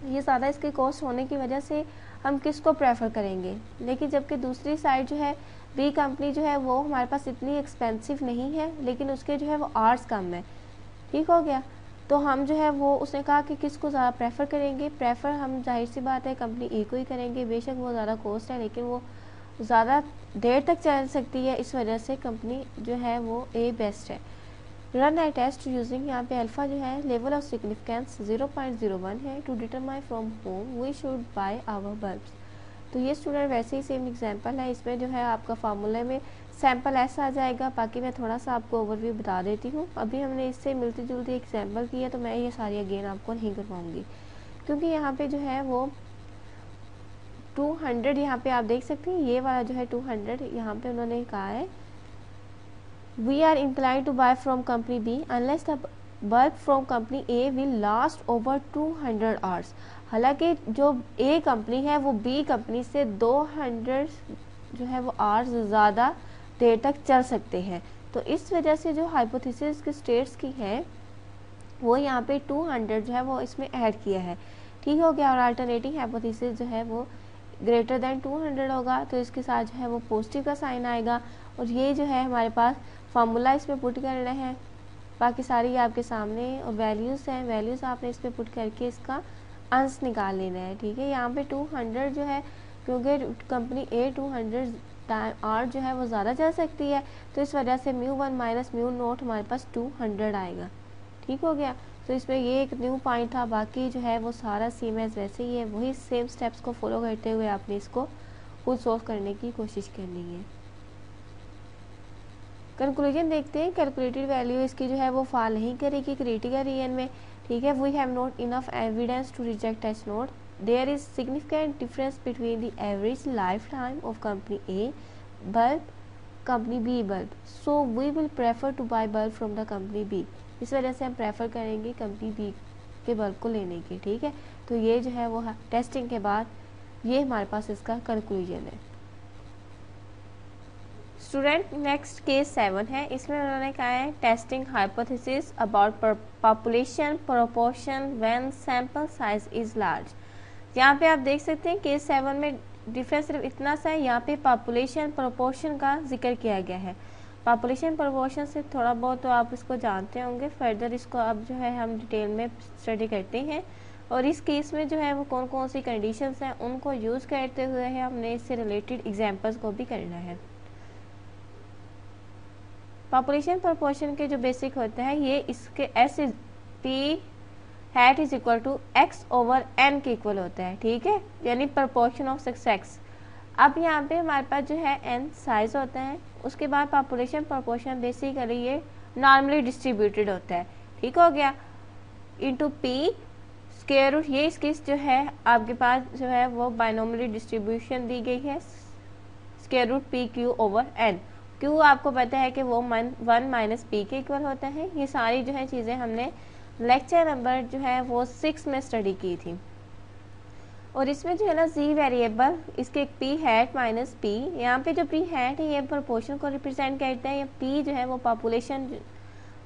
ये ज़्यादा इसकी कॉस्ट होने की वजह से हम किसको प्रेफर करेंगे। लेकिन जबकि दूसरी साइड जो है बी कंपनी जो है वो हमारे पास इतनी एक्सपेंसिव नहीं है, लेकिन उसके जो है वो आवर्स कम है। ठीक हो गया, तो हम जो है वो उसने कहा कि किसको ज़्यादा प्रेफर करेंगे। प्रेफर हम जाहिर सी बात है कंपनी ए को ही करेंगे, बेशक वो ज़्यादा कॉस्ट है लेकिन वो ज़्यादा देर तक चल सकती है, इस वजह से कंपनी जो है वो ए बेस्ट है। रन आई टेस्ट यूजिंग, यहाँ पे अल्फ़ा जो है लेवल ऑफ सिग्निफिकेंस 0.01 है। To determine from whom we should buy our bulbs. तो ये स्टूडेंट वैसे ही सेम एग्जांपल है, इसमें जो है आपका फार्मूला में सैम्पल ऐसा आ जाएगा। बाकी मैं थोड़ा सा आपको ओवरव्यू बता देती हूँ। अभी हमने इससे मिलती जुलती एग्जांपल की है, तो मैं ये सारी अगेन आपको नहीं करवाऊँगी, क्योंकि यहाँ पे जो है वो 200 यहाँ पे आप देख सकते हैं, ये वाला जो है 200 यहाँ पे उन्होंने कहा है we are inclined to buy from company B unless the bulb from company A will last over 200 hours. हालांकि जो ए कंपनी है वो बी कंपनी से 200 जो है वो आवर्स ज़्यादा देर तक चल सकते हैं। तो इस वजह से जो हाइपोथेसिस की स्टेट्स की है वो यहाँ पे 200 जो है वो इसमें ऐड किया है। ठीक हो गया। और अल्टरनेटिंग हाइपोथेसिस जो है वो ग्रेटर देन 200 होगा, तो इसके साथ जो है वो पॉजिटिव का साइन आएगा। और ये जो है हमारे पास फार्मूला इसमें पुट करना है, बाकी सारी आपके सामने और वैल्यूज़ हैं, वैल्यूज़ आपने इस पर पुट करके इसका अंश निकाल लेना है। ठीक है। यहाँ पे 200 जो है क्योंकि कंपनी ए 200 आर जो है वो ज़्यादा चल सकती है, तो इस वजह से μ1 माइनस μ0 हमारे पास 200 आएगा। ठीक हो गया। तो इसमें ये एक न्यू पॉइंट था, बाकी जो है वो सारा सेम एज वैसे ही है, वही सेम स्टेप्स को फॉलो करते हुए आपने इसको खुद सॉल्व करने की कोशिश करनी है। कंक्लूजन देखते हैं। कैलकुलेटेड वैल्यू इसकी जो है वो फॉल नहीं करेगी क्रिटिकल रीजन में। ठीक है। We have not enough evidence to reject H naught. There is significant difference between the average life time of company A bulb company B bulb, so we will prefer to buy bulb from the company B. इस वजह से हम prefer करेंगे company B के bulb को लेने की। ठीक है। तो ये जो है वो टेस्टिंग के बाद ये हमारे पास इसका कंक्लूजन है। स्टूडेंट नेक्स्ट केस 7 है। इसमें उन्होंने कहा है testing hypothesis about population proportion when sample size is large. यहाँ पे आप देख सकते हैं केस 7 में डिफरेंस सिर्फ इतना सा है, यहाँ पे पॉपुलेशन प्रोपोर्शन का जिक्र किया गया है। पॉपुलेशन प्रोपोर्शन से थोड़ा बहुत तो आप इसको जानते होंगे, फर्दर इसको अब जो है हम डिटेल में स्टडी करते हैं। और इस केस में जो है वो कौन कौन सी कंडीशंस हैं उनको यूज़ करते हुए है हमने इससे रिलेटेड एग्जांपल्स को भी करना है। पॉपुलेशन प्रोपोर्शन के जो बेसिक होते हैं ये इसके S is P hat is equal to X over N के इक्वल होता है। ठीक है। यानी प्रोपोर्शन ऑफ सक्सेस। अब यहाँ पे हमारे पास जो है एन साइज होता है, उसके बाद पॉपुलेशन प्रोपोर्शन बेसिकली ये नॉर्मली डिस्ट्रीब्यूटेड होता है। ठीक हो गया। इंटू पी स्क्वायर रूट, ये इसकी जो है आपके पास जो है वो बाइनोमियली डिस्ट्रीब्यूशन दी गई है square root P Q over N. Q आपको पता है कि वो 1 माइनस पी के इक्वल होता है। ये सारी जो है चीज़ें हमने लेक्चर नंबर जो है वो 6 में स्टडी की थी। और इसमें जो है ना जी वेरिएबल इसके पी हैट माइनस पी, यहाँ पे जो पी हैट है ये प्रोपोर्शन को रिप्रेजेंट करता है, या पी जो है वो पॉपुलेशन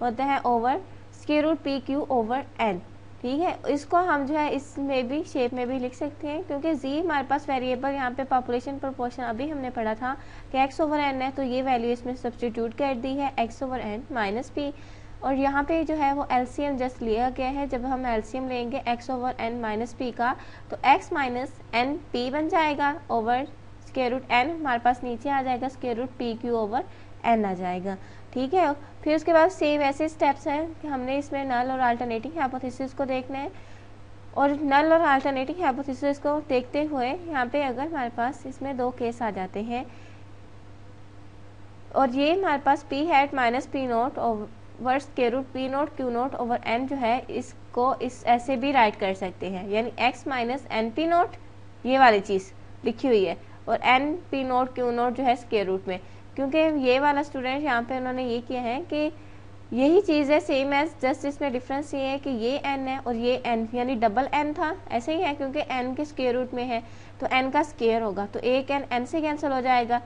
होता है over square root P Q over N. ठीक है। इसको हम जो है इसमें भी शेप में भी लिख सकते हैं, क्योंकि जी हमारे पास वेरिएबल यहाँ पे पॉपुलेशन प्रोपोर्शन अभी हमने पढ़ा था कि एक्स ओवर एन है, तो ये वैल्यू इसमें सब्स्टिट्यूट कर दी है X over N minus P. और यहाँ पे जो है वो एलसीएम जस्ट लिया गया है। जब हम एलसीएम लेंगे X over N minus P का, तो एक्स माइनस एन पी बन जाएगा ओवर स्क्वायर रूट एन हमारे पास नीचे आ जाएगा, square root P Q over n आ जाएगा। ठीक है। फिर उसके बाद सेम ऐसे स्टेप्स हैं कि हमने इसमें नल और अल्टरनेटिंग हाइपोथेसिस को देखना है। और नल और अल्टरनेटिंग हाइपोथेसिस को देखते हुए यहाँ पे अगर हमारे पास इसमें दो केस आ जाते हैं, और ये हमारे पास p hat minus p note over square root p note Q not over n जो है इसको इस ऐसे भी राइट कर सकते हैं, यानी X minus N P naught ये वाली चीज़ लिखी हुई है, और N P note Q naught जो है स्क्वायर रूट में। क्योंकि ये वाला स्टूडेंट यहाँ पे उन्होंने ये किया है कि यही चीज़ है सेम एज, जस्ट इसमें डिफरेंस ये है कि ये एन है और ये एन, यानी डबल एन था ऐसे ही है, क्योंकि एन के स्क्वायर रूट में है तो एन का स्क्वायर होगा, तो एक एन से कैंसिल हो जाएगा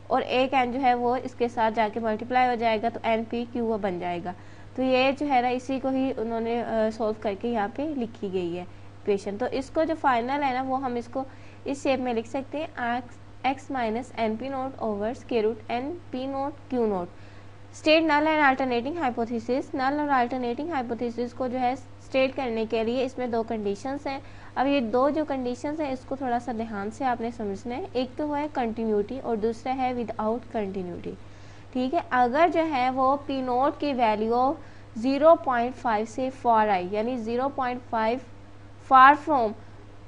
और एक एन जो है वो इसके साथ जाके मल्टीप्लाई हो जाएगा, तो एन पी क्यू बन जाएगा। तो ये जो है ना इसी को ही उन्होंने सॉल्व करके यहाँ पे लिखी गई है इक्वेशन। तो इसको जो फाइनल है ना वो हम इसको इस शेप में लिख सकते हैं x minus N P note over square root N P note Q not. State null and alternating hypothesis. Null और अल्टरनेटिंग हाइपोथेसिस को जो है स्टेट करने के लिए इसमें दो कंडीशंस हैं। अब ये दो जो कंडीशंस हैं इसको थोड़ा सा ध्यान से आपने समझना है। एक तो है कंटिन्यूटी और दूसरा है विदाउट कंटिन्यूटी। ठीक है। अगर जो है वो पी नोट की वैल्यू 0.5 से फार आई, यानी 0.5 फार फ्रॉम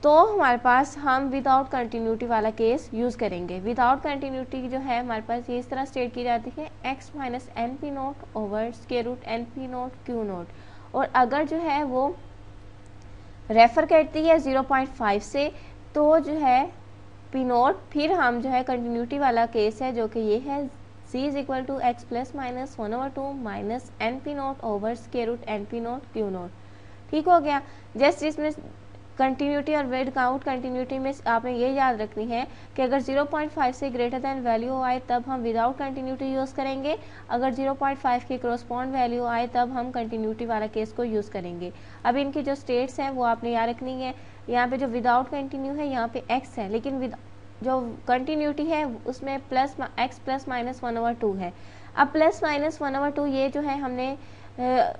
तो हमारे पास हम विदाउट कंटिन्यूटी वाला केस यूज़ करेंगे। विदाउट कंटिन्यूटी जो है हमारे पास ये इस तरह स्टेट की जाती है x minus N P note over square root N P note Q naught, और अगर जो है वो रेफर करती है 0.5 से तो जो है पी नोट, फिर हम जो है कंटिन्यूटी वाला केस है जो कि ये है c is equal to X plus minus 1/2 minus N P note over square root N P note Q naught. ठीक हो गया। जस्ट इसमें कंटिन्यूटी और विदाउट कंटिन्यूटी में आपने ये याद रखनी है कि अगर 0.5 से ग्रेटर देन वैल्यू आए तब हम विदाउट कंटिन्यूटी यूज़ करेंगे, अगर 0.5 की क्रॉसपॉन्ड वैल्यू आए तब हम कंटिन्यूटी वाला केस को यूज़ करेंगे। अब इनकी जो स्टेट्स हैं वो आपने याद रखनी है। यहाँ पे जो विदाउट कंटिन्यू है यहाँ पे x है, लेकिन जो कंटिन्यूटी है उसमें x प्लस माइनस 1/2 है। अब प्लस माइनस 1/2 ये जो है हमने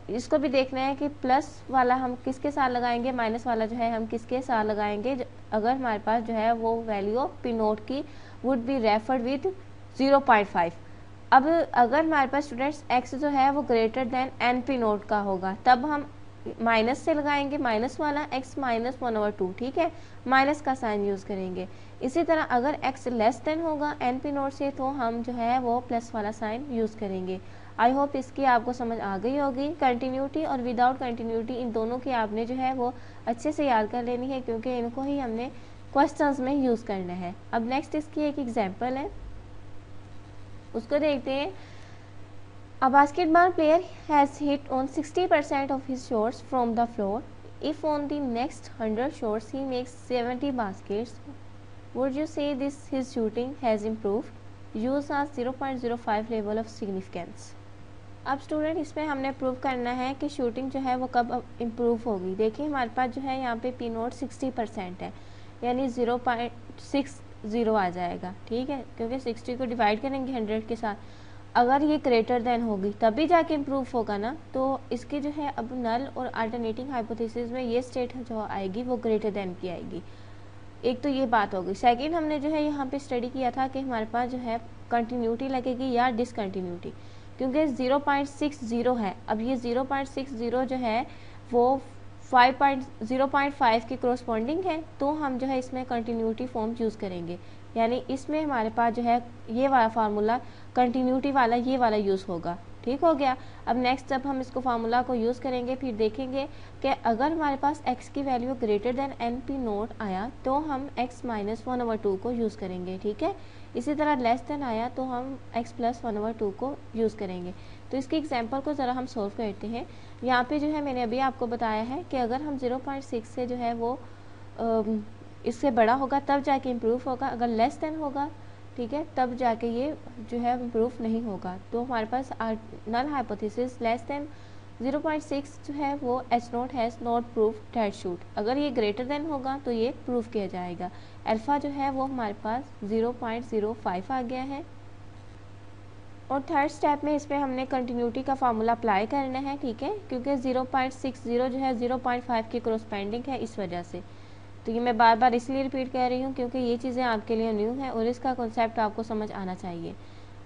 इसको भी देखना है कि प्लस वाला हम किसके साथ लगाएंगे, माइनस वाला जो है हम किसके साथ लगाएंगे, अगर हमारे पास जो है वो वैल्यू ऑफ पी नोट की वुड बी रेफर्ड विद 0.5। अब अगर हमारे पास स्टूडेंट्स x जो है वो greater than N P naught का होगा तब हम माइनस से लगाएंगे, माइनस वाला x माइनस 1/2, ठीक है, माइनस का साइन यूज़ करेंगे। इसी तरह अगर x लेस देन होगा एन पी नोट से तो हम जो है वो प्लस वाला साइन यूज़ करेंगे। आई होप इसकी आपको समझ आ गई होगी। कंटिन्यूटी और विदाउट कंटिन्यूटी इन दोनों की आपने जो है वो अच्छे से याद कर लेनी है, क्योंकि इनको ही हमने क्वेश्चंस में यूज़ करना है। अब नेक्स्ट इसकी एक एग्जांपल है, उसको देखते हैं। A basketball player has hit on 60% of his shots from the floor. If on the next 100 shots he makes 70 baskets, would you say this his shooting has improved? Use a 0.05 level of significance. अब student इसमें हमने prove करना है कि shooting जो है वो कब इम्प्रूव होगी। देखिए हमारे पास जो है यहाँ पे पी नोट 60% है, यानी 0.60 आ जाएगा, ठीक है, क्योंकि 60 को डिवाइड करेंगे 100 के साथ। अगर ये ग्रेटर देन होगी तभी जाके इम्प्रूव होगा ना, तो इसकी जो है अब नल और अल्टरनेटिंग हाइपोथेसिस में ये स्टेट जो आएगी वो ग्रेटर देन की आएगी। एक तो ये बात होगी। सेकंड हमने जो है यहाँ पे स्टडी किया था कि हमारे पास जो है कंटिन्यूटी लगेगी या डिसकंटिन्यूटी, क्योंकि 0.60 है। अब ये 0.60 जो है वो 0.5 के क्रॉसपॉन्डिंग है, तो हम जो है इसमें कंटिन्यूटी फॉर्म यूज़ करेंगे, यानी इसमें हमारे पास जो है ये वाला फार्मूला कंटिन्यूटी वाला ये वाला यूज़ होगा। ठीक हो गया। अब नेक्स्ट जब हम इसको फार्मूला को यूज़ करेंगे फिर देखेंगे कि अगर हमारे पास x की value greater than N P naught आया तो हम x माइनस 1/2 को यूज़ करेंगे, ठीक है। इसी तरह लेस देन आया तो हम x प्लस 1/2 को यूज़ करेंगे। तो इसकी एग्जांपल को ज़रा हम सॉल्व करते हैं। यहाँ पे जो है मैंने अभी आपको बताया है कि अगर हम 0.6 से जो है वो इससे बड़ा होगा तब जाके इम्प्रूव होगा, अगर लेस देन होगा, ठीक है, तब जाके ये जो है इम्प्रूव नहीं होगा। तो हमारे पास नल हाइपोथेसिस लेस देन 0.6 जो है वो H note has not prove that shoot. अगर ये ग्रेटर देन होगा तो ये प्रूव किया जाएगा। अल्फ़ा जो है वो हमारे पास 0.05 आ गया है। और थर्ड स्टेप में इसमें हमने कंटिन्यूटी का फार्मूला अप्लाई करना है, ठीक है, क्योंकि 0.60 जो है 0.5 की क्रॉसपेंडिंग है, इस वजह से। तो ये मैं बार बार इसलिए रिपीट कर रही हूँ क्योंकि ये चीज़ें आपके लिए न्यू है और इसका कॉन्सेप्ट आपको समझ आना चाहिए।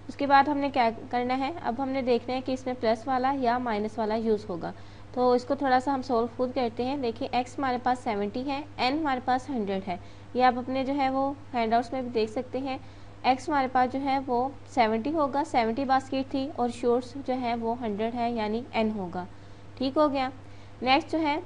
उसके बाद हमने क्या करना है, अब हमने देखना है कि इसमें प्लस वाला या माइनस वाला यूज़ होगा। तो इसको थोड़ा सा हम सोल्व खुद करते हैं। देखिए x हमारे पास 70 है, n हमारे पास 100 है। ये आप अपने जो है वो हैंडआउट्स में भी देख सकते हैं। x हमारे पास जो है वो 70 होगा, 70 बास्केट थी, और शॉट्स जो है वो 100 है, यानी n होगा। ठीक हो गया। नेक्स्ट जो है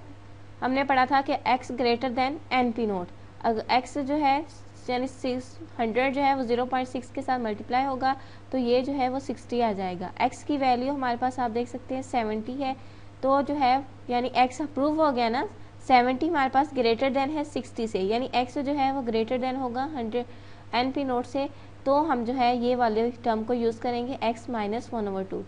हमने पढ़ा था कि x greater than N P naught. अगर x जो है यानी 100 जो है वो 0.6 के साथ मल्टीप्लाई होगा तो ये जो है वो 60 आ जाएगा। x की वैल्यू हमारे पास आप देख सकते हैं 70 है, तो जो है यानी x अप्रूव हो गया ना। 70 हमारे पास ग्रेटर देन है 60 से, यानी x जो है वो ग्रेटर देन होगा 100 एन पी नोट से, तो हम जो है ये वाले टर्म को यूज़ करेंगे x माइनस 1/2।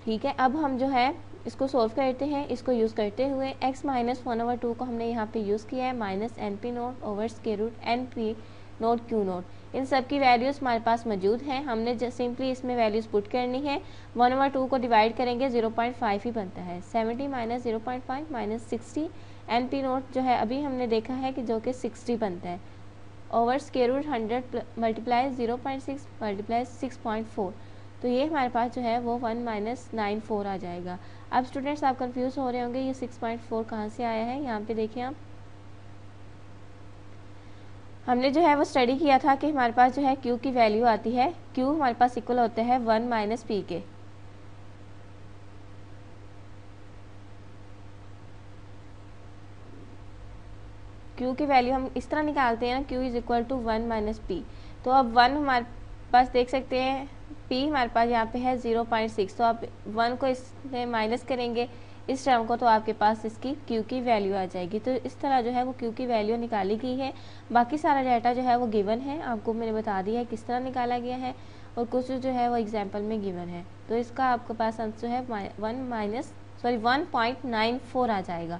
ठीक है। अब हम जो है इसको सोल्व करते हैं। इसको यूज़ करते हुए x माइनस 1/2 को हमने यहाँ पे यूज़ किया है minus N P note over square root N P note Q not. इन सब की वैल्यूज़ हमारे पास मौजूद हैं, हमने सिंपली इसमें वैल्यूज़ पुट करनी है। 1/2 को डिवाइड करेंगे 0.5 ही बनता है। 70 minus 0.5 minus 60 N P naught जो है अभी हमने देखा है कि जो कि 60 बनता है, over square root 100 multiply 0.6 multiply 6.4, तो ये हमारे पास जो है वो 1 माइनस 94 आ जाएगा। अब स्टूडेंट्स आप कंफ्यूज हो रहे होंगे ये 6.4 कहाँ से आया है। यहाँ पे देखिए आप हमने जो है वो स्टडी किया था कि हमारे पास जो है Q की वैल्यू आती है, Q हमारे पास इक्वल होते हैं 1 माइनस पी के। Q की वैल्यू हम इस तरह निकालते हैं ना, Q is equal to 1 minus P. तो अब 1 हमारे पास देख सकते हैं, P हमारे पास यहाँ पे है 0.6, तो आप 1 को इसमें माइनस करेंगे इस टर्म को, तो आपके पास इसकी Q की वैल्यू आ जाएगी। तो इस तरह जो है वो Q की वैल्यू निकाली गई है। बाकी सारा डाटा जो है वो गिवन है, आपको मैंने बता दिया है किस तरह निकाला गया है, और कुछ जो है वो एग्जाम्पल में गिवन है। तो इसका आपके पास आंसर जो है 1.94 आ जाएगा।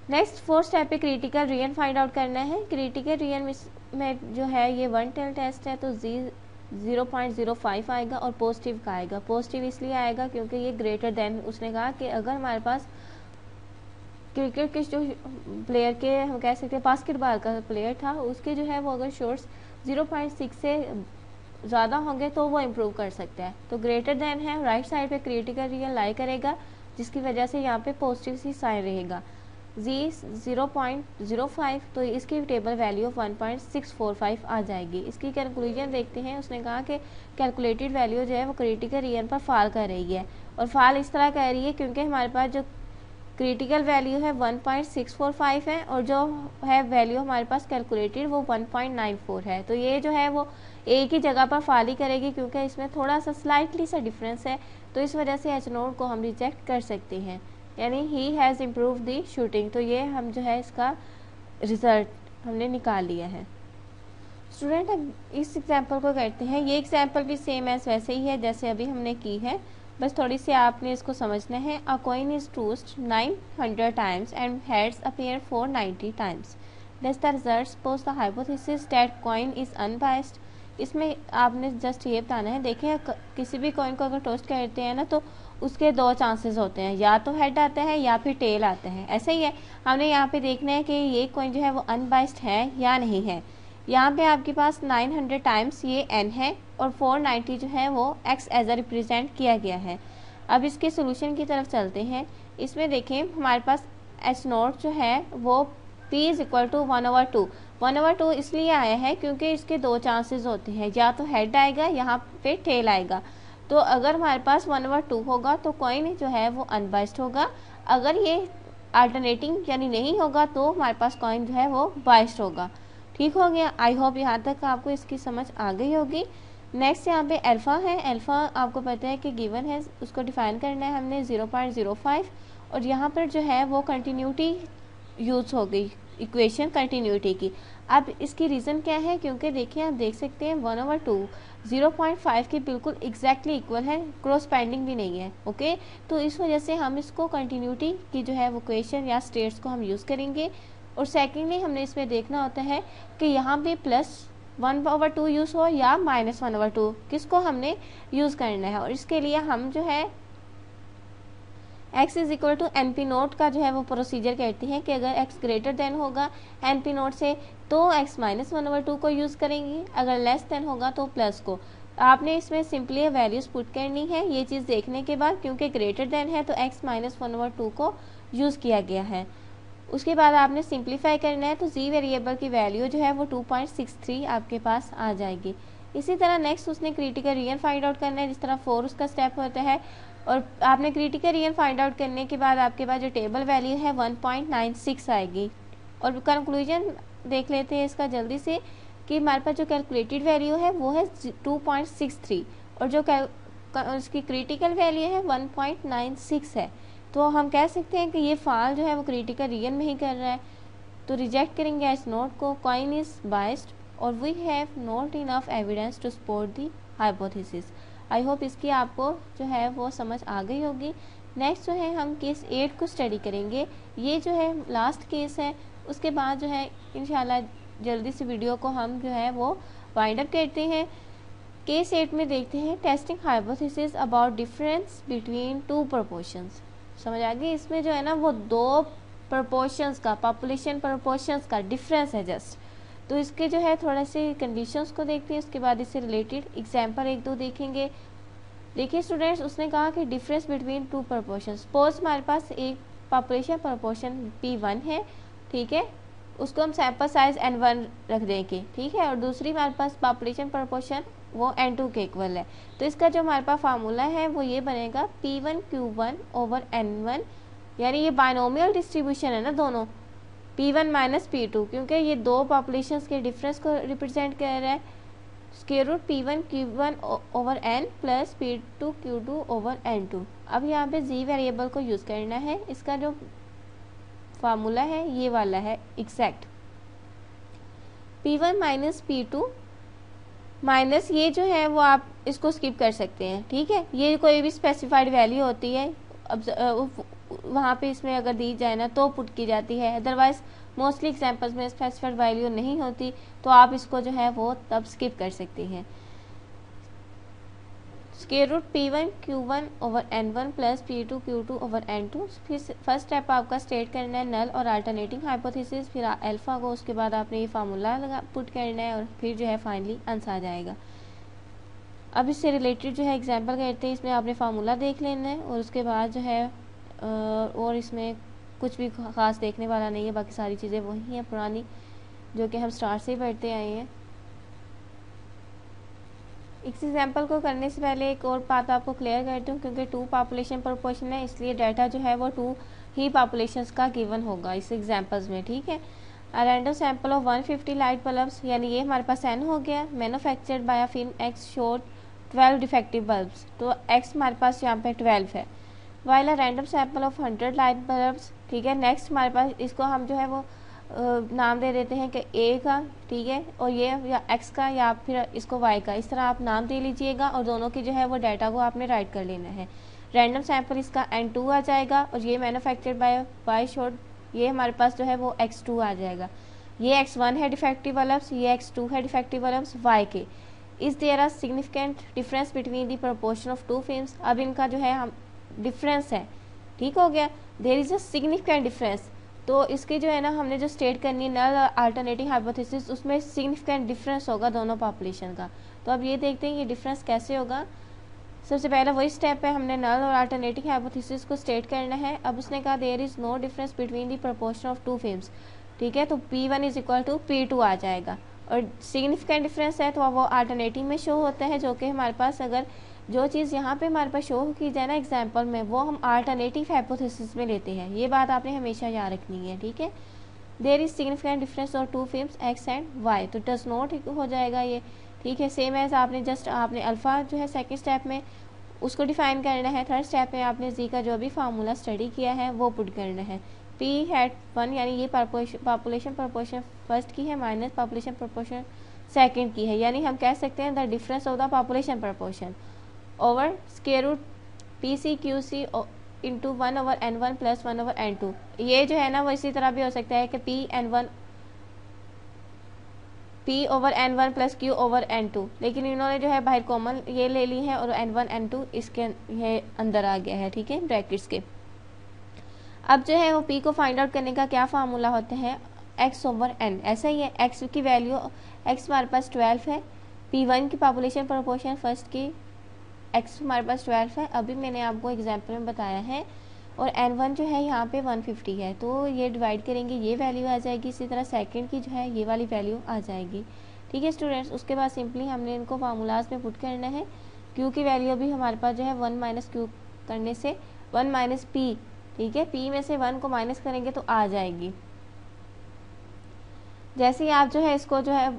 नेक्स्ट 4th स्टेप पे क्रिटिकल रियल फाइंड आउट करना है। क्रिटिकल रियल में जो है ये 1 टेल टेस्ट है, तो 0.05 आएगा और पॉजिटिव का आएगा। पॉजिटिव इसलिए आएगा क्योंकि ये ग्रेटर देन, उसने कहा कि अगर हमारे पास क्रिकेट के जो प्लेयर के, हम कह सकते हैं बास्केटबॉल का प्लेयर था, उसके जो है वो अगर शॉट्स 0.6 से ज़्यादा होंगे तो वो इम्प्रूव कर सकता है। तो ग्रेटर देन है, राइट साइड पे क्रिटिकल रियल लाई करेगा, जिसकी वजह से यहाँ पे पॉजिटिव सी साइन रहेगा। जी 0.05, तो इसकी टेबल वैल्यू ऑफ 1.645 आ जाएगी। इसकी कैलकुलेशन देखते हैं। उसने कहा कि कैलकुलेटेड वैल्यू जो है वो क्रिटिकल रियल पर फॉल कर रही है, और फॉल इस तरह कर रही है क्योंकि हमारे पास जो क्रिटिकल वैल्यू है 1.645 है, और जो है वैल्यू हमारे पास कैलकुलेटेड वो 1.94 है। तो ये जो है वो एक ही जगह पर फॉल ही करेगी, क्योंकि इसमें थोड़ा सा स्लाइटली सा डिफरेंस है, तो इस वजह से एच नोट को हम रिजेक्ट कर सकते हैं, यानी he has improve the shooting. तो ये हम जो है इसका रिजल्ट हमने निकाल लिया है। स्टूडेंट अब इस एग्जाम्पल को करते हैं। ये एग्जाम्पल भी सेम एज वैसे ही है जैसे अभी हमने की है, बस थोड़ी सी आपने इसको समझना है। A coin is tossed 900 times and heads appear 490 times. Does the result support the hypothesis that coin is unbiased. इसमें आपने जस्ट ये बताना है, देखिए किसी भी कॉइन को अगर टोस्ट करते हैं ना, तो उसके 2 चांसेस होते हैं, या तो हेड आता है या फिर टेल आता है। ऐसे ही है, हमने यहाँ पे देखना है कि ये कॉइन जो है वो अनबायस्ड है या नहीं है। यहाँ पे आपके पास 900 टाइम्स ये n है, और 490 जो है वो x एज अ रिप्रेजेंट किया गया है। अब इसके सोल्यूशन की तरफ चलते हैं। इसमें देखें हमारे पास एच नोट जो है वो p इज इक्वल टू 1/2। 1/2 इसलिए आया है क्योंकि इसके 2 चांसेस होते हैं, या तो हेड आएगा यहाँ पे टेल आएगा। तो अगर हमारे पास 1/2 होगा तो कॉइन जो है वो अनबायस्ड होगा। अगर ये अल्टरनेटिंग यानी नहीं होगा तो हमारे पास कॉइन जो है वो बायस्ड होगा। ठीक हो गया। आई होप यहाँ तक आपको इसकी समझ आ गई होगी। नेक्स्ट यहाँ पे अल्फ़ा है। अल्फ़ा आपको पता है कि गिवन है, उसको डिफाइन करना है हमने 0.05, और यहाँ पर जो है वो कंटिन्यूटी यूज हो गई, इक्वेशन कंटिन्यूटी की। अब इसकी रीज़न क्या है, क्योंकि देखिए आप देख सकते हैं 1/2 0.5 के बिल्कुल एग्जैक्टली इक्वल है, क्रॉस पेंडिंग भी नहीं है। ओके, तो इस वजह से हम इसको कंटिन्यूटी की जो है वो इक्वेशन या स्टेट्स को हम यूज़ करेंगे। और सेकेंडली हमने इसमें देखना होता है कि यहाँ पे प्लस 1/2 यूज़ हो या -1/2, किसको हमने यूज़ करना है। और इसके लिए हम जो है x is equal to NP naught का जो है वो प्रोसीजर कहते हैं कि अगर x ग्रेटर देन होगा NP नोट से तो x -1/2 को यूज़ करेंगे, अगर लेस देन होगा तो प्लस को। आपने इसमें सिंपली वैल्यूज पुट करनी है ये चीज़ देखने के बाद, क्योंकि ग्रेटर देन है तो x -1/2 को यूज़ किया गया है। उसके बाद आपने सिंप्लीफाई करना है, तो z वेरिएबल की वैल्यू जो है वो 2.63 आपके पास आ जाएगी। इसी तरह नेक्स्ट उसने क्रिटिकल रियल फाइंड आउट करना है, जिस तरह 4 उसका स्टेप होता है। और आपने क्रिटिकल रियल फाइंड आउट करने के बाद आपके पास जो टेबल वैल्यू है 1.96 आएगी। और कंक्लूजन देख लेते हैं इसका जल्दी से, कि हमारे पास जो कैलकुलेटेड वैल्यू है वो है 2.63, और जो उसकी क्रिटिकल वैल्यू है 1.96 है। तो हम कह सकते हैं कि ये फाल जो है वो क्रिटिकल रियल में ही कर रहा है, तो रिजेक्ट करेंगे इस नोट को। कॉइन इज बायस्ड और we have not enough evidence to support the hypothesis. I hope इसकी आपको जो है वो समझ आ गई होगी। नेक्स्ट जो है हम केस 8 को स्टडी करेंगे। ये जो है लास्ट केस है, उसके बाद जो है इंशाल्लाह जल्दी से वीडियो को हम जो है वो वाइंड अप करते हैं। केस 8 में देखते हैं testing hypothesis about difference between 2 proportions. समझ आ गई। इसमें जो है ना वो 2 प्रोपोर्शंस का, पॉपुलेशन प्रोपोर्शंस का डिफरेंस है जस्ट। तो इसके जो है थोड़े से कंडीशंस को देखते हैं, उसके बाद इससे रिलेटेड एग्जाम्पल 1-2 देखेंगे। देखिए स्टूडेंट्स, उसने कहा कि डिफरेंस बिटवीन 2 प्रोपोर्शन। सपोज हमारे पास एक पॉपुलेशन प्रोपोर्शन P1 है, ठीक है, उसको हम सैंपल साइज n1 रख देंगे, ठीक है। और दूसरी हमारे पास पॉपुलेशन प्रोपोर्शन वो n2 के इक्वल है। तो इसका जो हमारे पास फार्मूला है वो ये बनेगा P1Q1 ओवर N1, यानी ये बाइनोमियल डिस्ट्रीब्यूशन है ना दोनों, P1 माइनस P2, क्योंकि ये दो पॉपुलेशंस के डिफरेंस को रिप्रेजेंट कर रहा है। Square root P1Q1 over N plus P2Q2 over N2। अब यहाँ पे जी वेरिएबल को यूज़ करना है। इसका जो फार्मूला है ये वाला है exact, P1 minus P2 minus ये जो है वो आप इसको स्किप कर सकते हैं, ठीक है। ये कोई भी स्पेसिफाइड वैल्यू होती है, अब वहाँ पे इसमें अगर दी जाए ना तो पुट की जाती है, अदरवाइज मोस्टली एग्जांपल्स में स्पेसिफाइड वैल्यू नहीं होती तो आप इसको जो है वो तब स्किप कर सकती हैं। Square root P1Q1 over N1 plus P2Q2 over N2। फिर फर्स्ट स्टेप आपका स्टेट करना है नल और अल्टरनेटिंग हाइपोथेसिस, फिर अल्फा को, उसके बाद आपने ये फार्मूला पुट करना है और फिर जो है फाइनली आंसर आ जाएगा। अब इससे रिलेटेड जो है एग्जांपल करते हैं, इसमें आपने फार्मूला देख लेना है और उसके बाद जो है और इसमें कुछ भी ख़ास देखने वाला नहीं है, बाकी सारी चीज़ें वही हैं पुरानी जो कि हम स्टार्ट से ही पढ़ते आए हैं। इस एग्जाम्पल को करने से पहले एक और बात आपको क्लियर करती हूँ, क्योंकि 2 पॉपुलेशन प्रोपोर्शन है इसलिए डाटा जो है वो 2 ही पॉपुलेशंस का गिवन होगा इस एग्जाम्पल्स में, ठीक है। Random sample of 150 light bulbs, यानी ये हमारे पास n हो गया। Manufactured by a firm X showed 12 defective bulbs, तो X हमारे पास यहाँ पे 12 है। While a random sample of 100 light bulbs, ठीक है। नेक्स्ट हमारे पास इसको हम जो है वो नाम दे देते हैं कि A का, ठीक है, और ये या X का या फिर इसको Y का, इस तरह आप नाम दे लीजिएगा और दोनों की जो है वो डाटा को आपने राइट कर लेना है। रैंडम सैंपल इसका N2 आ जाएगा और ये मैन्युफैक्चर्ड बाय Y शोड, ये हमारे पास जो है वो X2 आ जाएगा। ये X1 है डिफेक्टिव बल्ब्स, ये X2 है डिफेक्टिव बल्ब्स Y के। Is there a significant difference between the proportion of 2 films, अब इनका जो है हम डिफरेंस है, ठीक हो गया। There is a significant difference, तो इसकी जो है ना हमने जो स्टेट करनी है नल अल्टरनेटिंग हाइपोथेसिस, उसमें सिग्निफिकेंट डिफरेंस होगा दोनों पॉपुलेशन का। तो अब ये देखते हैं ये डिफरेंस कैसे होगा। सबसे पहले वही स्टेप है, हमने नल और अल्टरनेटिंग हाइपोथेसिस को स्टेट करना है। अब उसने कहा there is no difference between the proportion of 2 films, ठीक है, तो P1 is equal to P2 आ जाएगा। और सिग्निफिकेंट डिफरेंस है तो वो अल्टरनेटिव में शो होता है, जो कि हमारे पास अगर जो चीज़ यहाँ पे हमारे पास शो की जाए ना एग्जाम्पल में, वो हम अल्टरनेटिव हाइपोथेसिस में लेते हैं। ये बात आपने हमेशा याद रखनी है, ठीक है। देयर इज सिग्निफिकेंट डिफरेंस और 2 फिल्म्स X एंड Y, तो डज नॉट हो जाएगा ये, ठीक है। सेम एज आपने जस्ट आपने अल्फ़ा जो है सेकेंड स्टेप में उसको डिफाइन करना है, थर्ड स्टेप में आपने जी का जो भी फार्मूला स्टडी किया है वो पुट करना है। P1 यानी ये पॉपुलेशन प्रोपोर्शन फर्स्ट की है माइनस पॉपुलेशन प्रोपोर्शन सेकंड की है, यानी हम कह सकते हैं the difference of the population proportion over square root PCQC into 1 over N1 plus 1 over N2। ये जो है ना वो इसी तरह भी हो सकता है कि P over N1 plus Q over N2, लेकिन इन्होंने जो है बाहर कॉमन ये ले ली है और N1 N2 इसके ये अंदर आ गया है, ठीक है, ब्रैकेट्स के। अब जो है वो P को फाइंड आउट करने का क्या फार्मूला होता है, X ओवर N, ऐसा ही है। X की वैल्यू X हमारे पास 12 है, P1 की पॉपुलेशन प्रोपोर्शन फर्स्ट की X हमारे पास 12 है, अभी मैंने आपको एग्जाम्पल में बताया है, और N1 जो है यहाँ पे 150 है, तो ये डिवाइड करेंगे ये वैल्यू आ जाएगी। इसी तरह सेकंड की जो है ये वाली वैल्यू आ जाएगी, ठीक है स्टूडेंट्स। उसके बाद सिंपली हमने इनको फार्मूलाज में पुट करना है। Q की वैल्यू भी हमारे पास जो है 1 माइनस Q करने से 1 माइनस P, ठीक है, P में से 1 को माइनस करेंगे तो आ जाएगी। जैसे ही आप जो है इसको जो है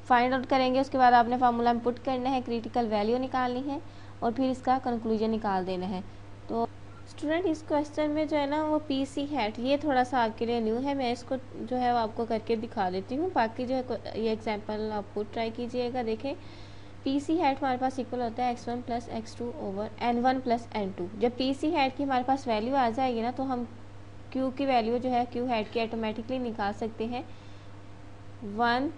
फाइंड आउट करेंगे उसके बाद आपने फार्मूला में पुट करना है, क्रिटिकल वैल्यू निकालनी है और फिर इसका कंक्लूजन निकाल देना है। तो स्टूडेंट इस क्वेश्चन में जो है ना वो PC हैट, ये थोड़ा सा आपके लिए न्यू है, मैं इसको जो है आपको करके दिखा देती हूँ। बाकी जो है ये एग्जांपल आप खुद ट्राई कीजिएगा। देखें PC हैट हमारे पास इक्वल होता है X1 plus X2 over N1 plus N2। जब PC हैट की हमारे पास वैल्यू आ जाएगी ना तो हम Q की वैल्यू जो है Q हैट की ऑटोमेटिकली निकाल सकते हैं 1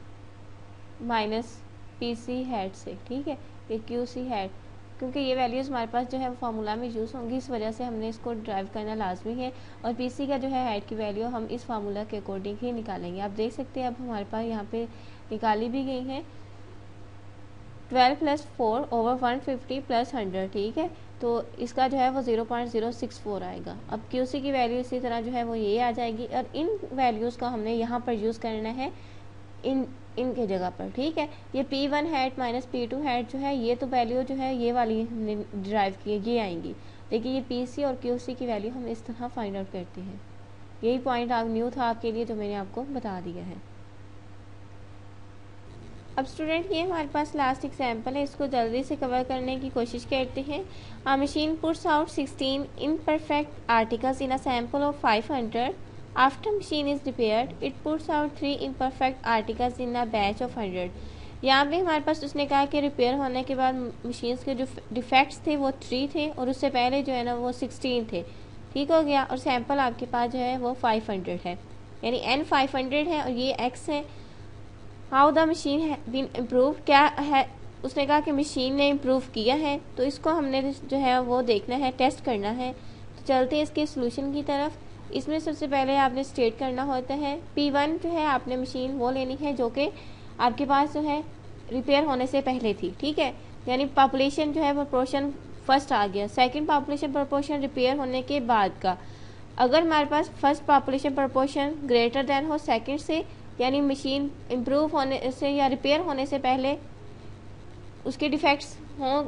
माइनस PC हैट से, ठीक है, ये QC हैट, क्योंकि ये वैल्यूज़ हमारे पास जो है वो फार्मूला में यूज़ होंगी, इस वजह से हमने इसको ड्राइव करना लाजमी है। और PC का जो है हैट की वैल्यू हम इस फार्मूला के अकॉर्डिंग ही निकालेंगे। आप देख सकते हैं अब हमारे पास यहाँ पे निकाली भी गई हैं 12 प्लस 4 ओवर 150 प्लस 100, ठीक है। तो इसका जो है वो 0.064 आएगा। अब QC की वैल्यू इसी तरह जो है वो ये आ जाएगी, और इन वैल्यूज़ का हमने यहाँ पर यूज़ करना है इनके जगह पर, ठीक है। ये P1 hat minus P2 hat जो है, ये तो वैल्यू जो है ये वाली हमने डिराइव की है, ये आएंगी। लेकिन ये PC और QC की वैल्यू हम इस तरह फाइंड आउट करते हैं। यही पॉइंट न्यू था आपके लिए, जो मैंने आपको बता दिया है। अब स्टूडेंट, ये हमारे पास लास्ट एग्जाम्पल है, इसको जल्दी से कवर करने की कोशिश करते हैं। A machine puts out 16 imperfect articles in a sample of 500. After machine is repaired, it puts out 3 imperfect articles in a batch of 100. यहाँ पे हमारे पास उसने कहा कि रिपेयर होने के बाद मशीन्स के जो डिफेक्ट्स थे वो 3 थे, और उससे पहले जो है ना वो 16 थे। ठीक हो गया। और सैम्पल आपके पास जो है वो 500 है, यानी N 500 है और ये X है। हाउ द मशीन है बीन इम्प्रूव, क्या है, उसने कहा कि मशीन ने इम्प्रूव किया है, तो इसको हमने जो है वो देखना है, टेस्ट करना है। तो चलते हैं इसके सोल्यूशन की तरफ। इसमें सबसे पहले आपने स्टेट करना होता है P1 जो है आपने मशीन वो लेनी है जो कि आपके पास जो है रिपेयर होने से पहले थी, ठीक है। यानी पॉपुलेशन जो है प्रोपोर्शन फर्स्ट आ गया। सेकंड पॉपुलेशन प्रोपोर्शन रिपेयर होने के बाद का। अगर हमारे पास first population proportion greater than हो सेकंड से, यानी मशीन इम्प्रूव होने से या रिपेयर होने से पहले उसके डिफेक्ट्स हों,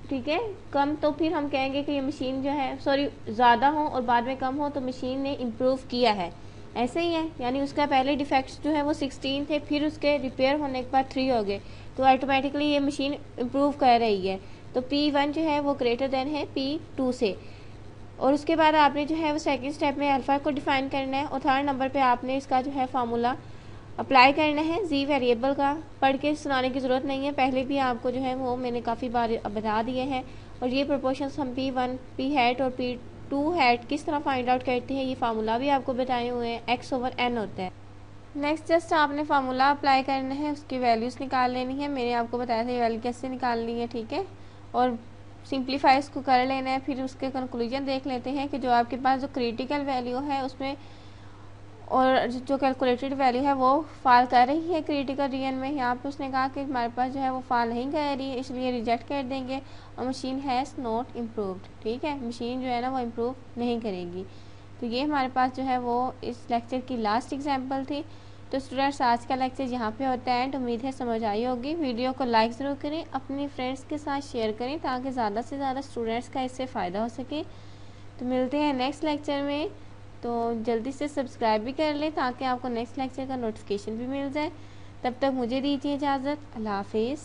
ठीक है, कम, तो फिर हम कहेंगे कि ये मशीन जो है ज़्यादा हो, और बाद में कम हो तो मशीन ने इम्प्रूव किया है। ऐसे ही है, यानी उसका पहले डिफेक्ट्स जो है वो 16 थे, फिर उसके रिपेयर होने के बाद 3 हो गए, तो ऑटोमेटिकली ये मशीन इम्प्रूव कर रही है। तो P1 जो है वो ग्रेटर देन है P2 से। और उसके बाद आपने जो है वो सेकंड स्टेप में अल्फ़ा को डिफाइन करना है, और थर्ड नंबर पे आपने इसका जो है फार्मूला अप्लाई करना है। जी वेरिएबल का पढ़ के सुनाने की ज़रूरत नहीं है, पहले भी आपको जो है वो मैंने काफ़ी बार बता दिए हैं। और ये प्रोपोर्शंस हम P1 P हैट और P2 हैट किस तरह फाइंड आउट करते हैं, ये फार्मूला भी आपको बताए हुए हैं, X/N होता है। नेक्स्ट जस्ट आपने फार्मूला अप्लाई करना है, उसकी वैल्यूज़ निकाल लेनी है। मैंने आपको बताया था ये वैल्यू कैसे निकालनी है, ठीक है। और सिंप्लीफाई इसको कर लेना है। फिर उसके कंक्लूजन देख लेते हैं कि जो आपके पास जो क्रिटिकल वैल्यू है उसमें, और जो कैलकुलेटेड वैल्यू है वो फॉल कर रही है क्रिटिकल रीजन में। यहाँ पे उसने कहा कि हमारे पास जो है वो फॉल नहीं कर रही है, इसलिए रिजेक्ट कर देंगे। और मशीन हैज़ नॉट इम्प्रूव्ड, ठीक है, मशीन जो है ना वो इम्प्रूव नहीं करेगी। तो ये हमारे पास जो है वो इस लेक्चर की लास्ट एग्जाम्पल थी। तो स्टूडेंट्स, आज का लेक्चर यहाँ पे होता है, तो उम्मीद है समझ आई होगी। वीडियो को लाइक ज़रूर करें, अपनी फ्रेंड्स के साथ शेयर करें, ताकि ज़्यादा से ज़्यादा स्टूडेंट्स का इससे फ़ायदा हो सके। तो मिलते हैं नेक्स्ट लेक्चर में, तो जल्दी से सब्सक्राइब भी कर लें ताकि आपको नेक्स्ट लेक्चर का नोटिफिकेशन भी मिल जाए। तब तक मुझे दीजिए इजाज़त। अल्लाह हाफिज़।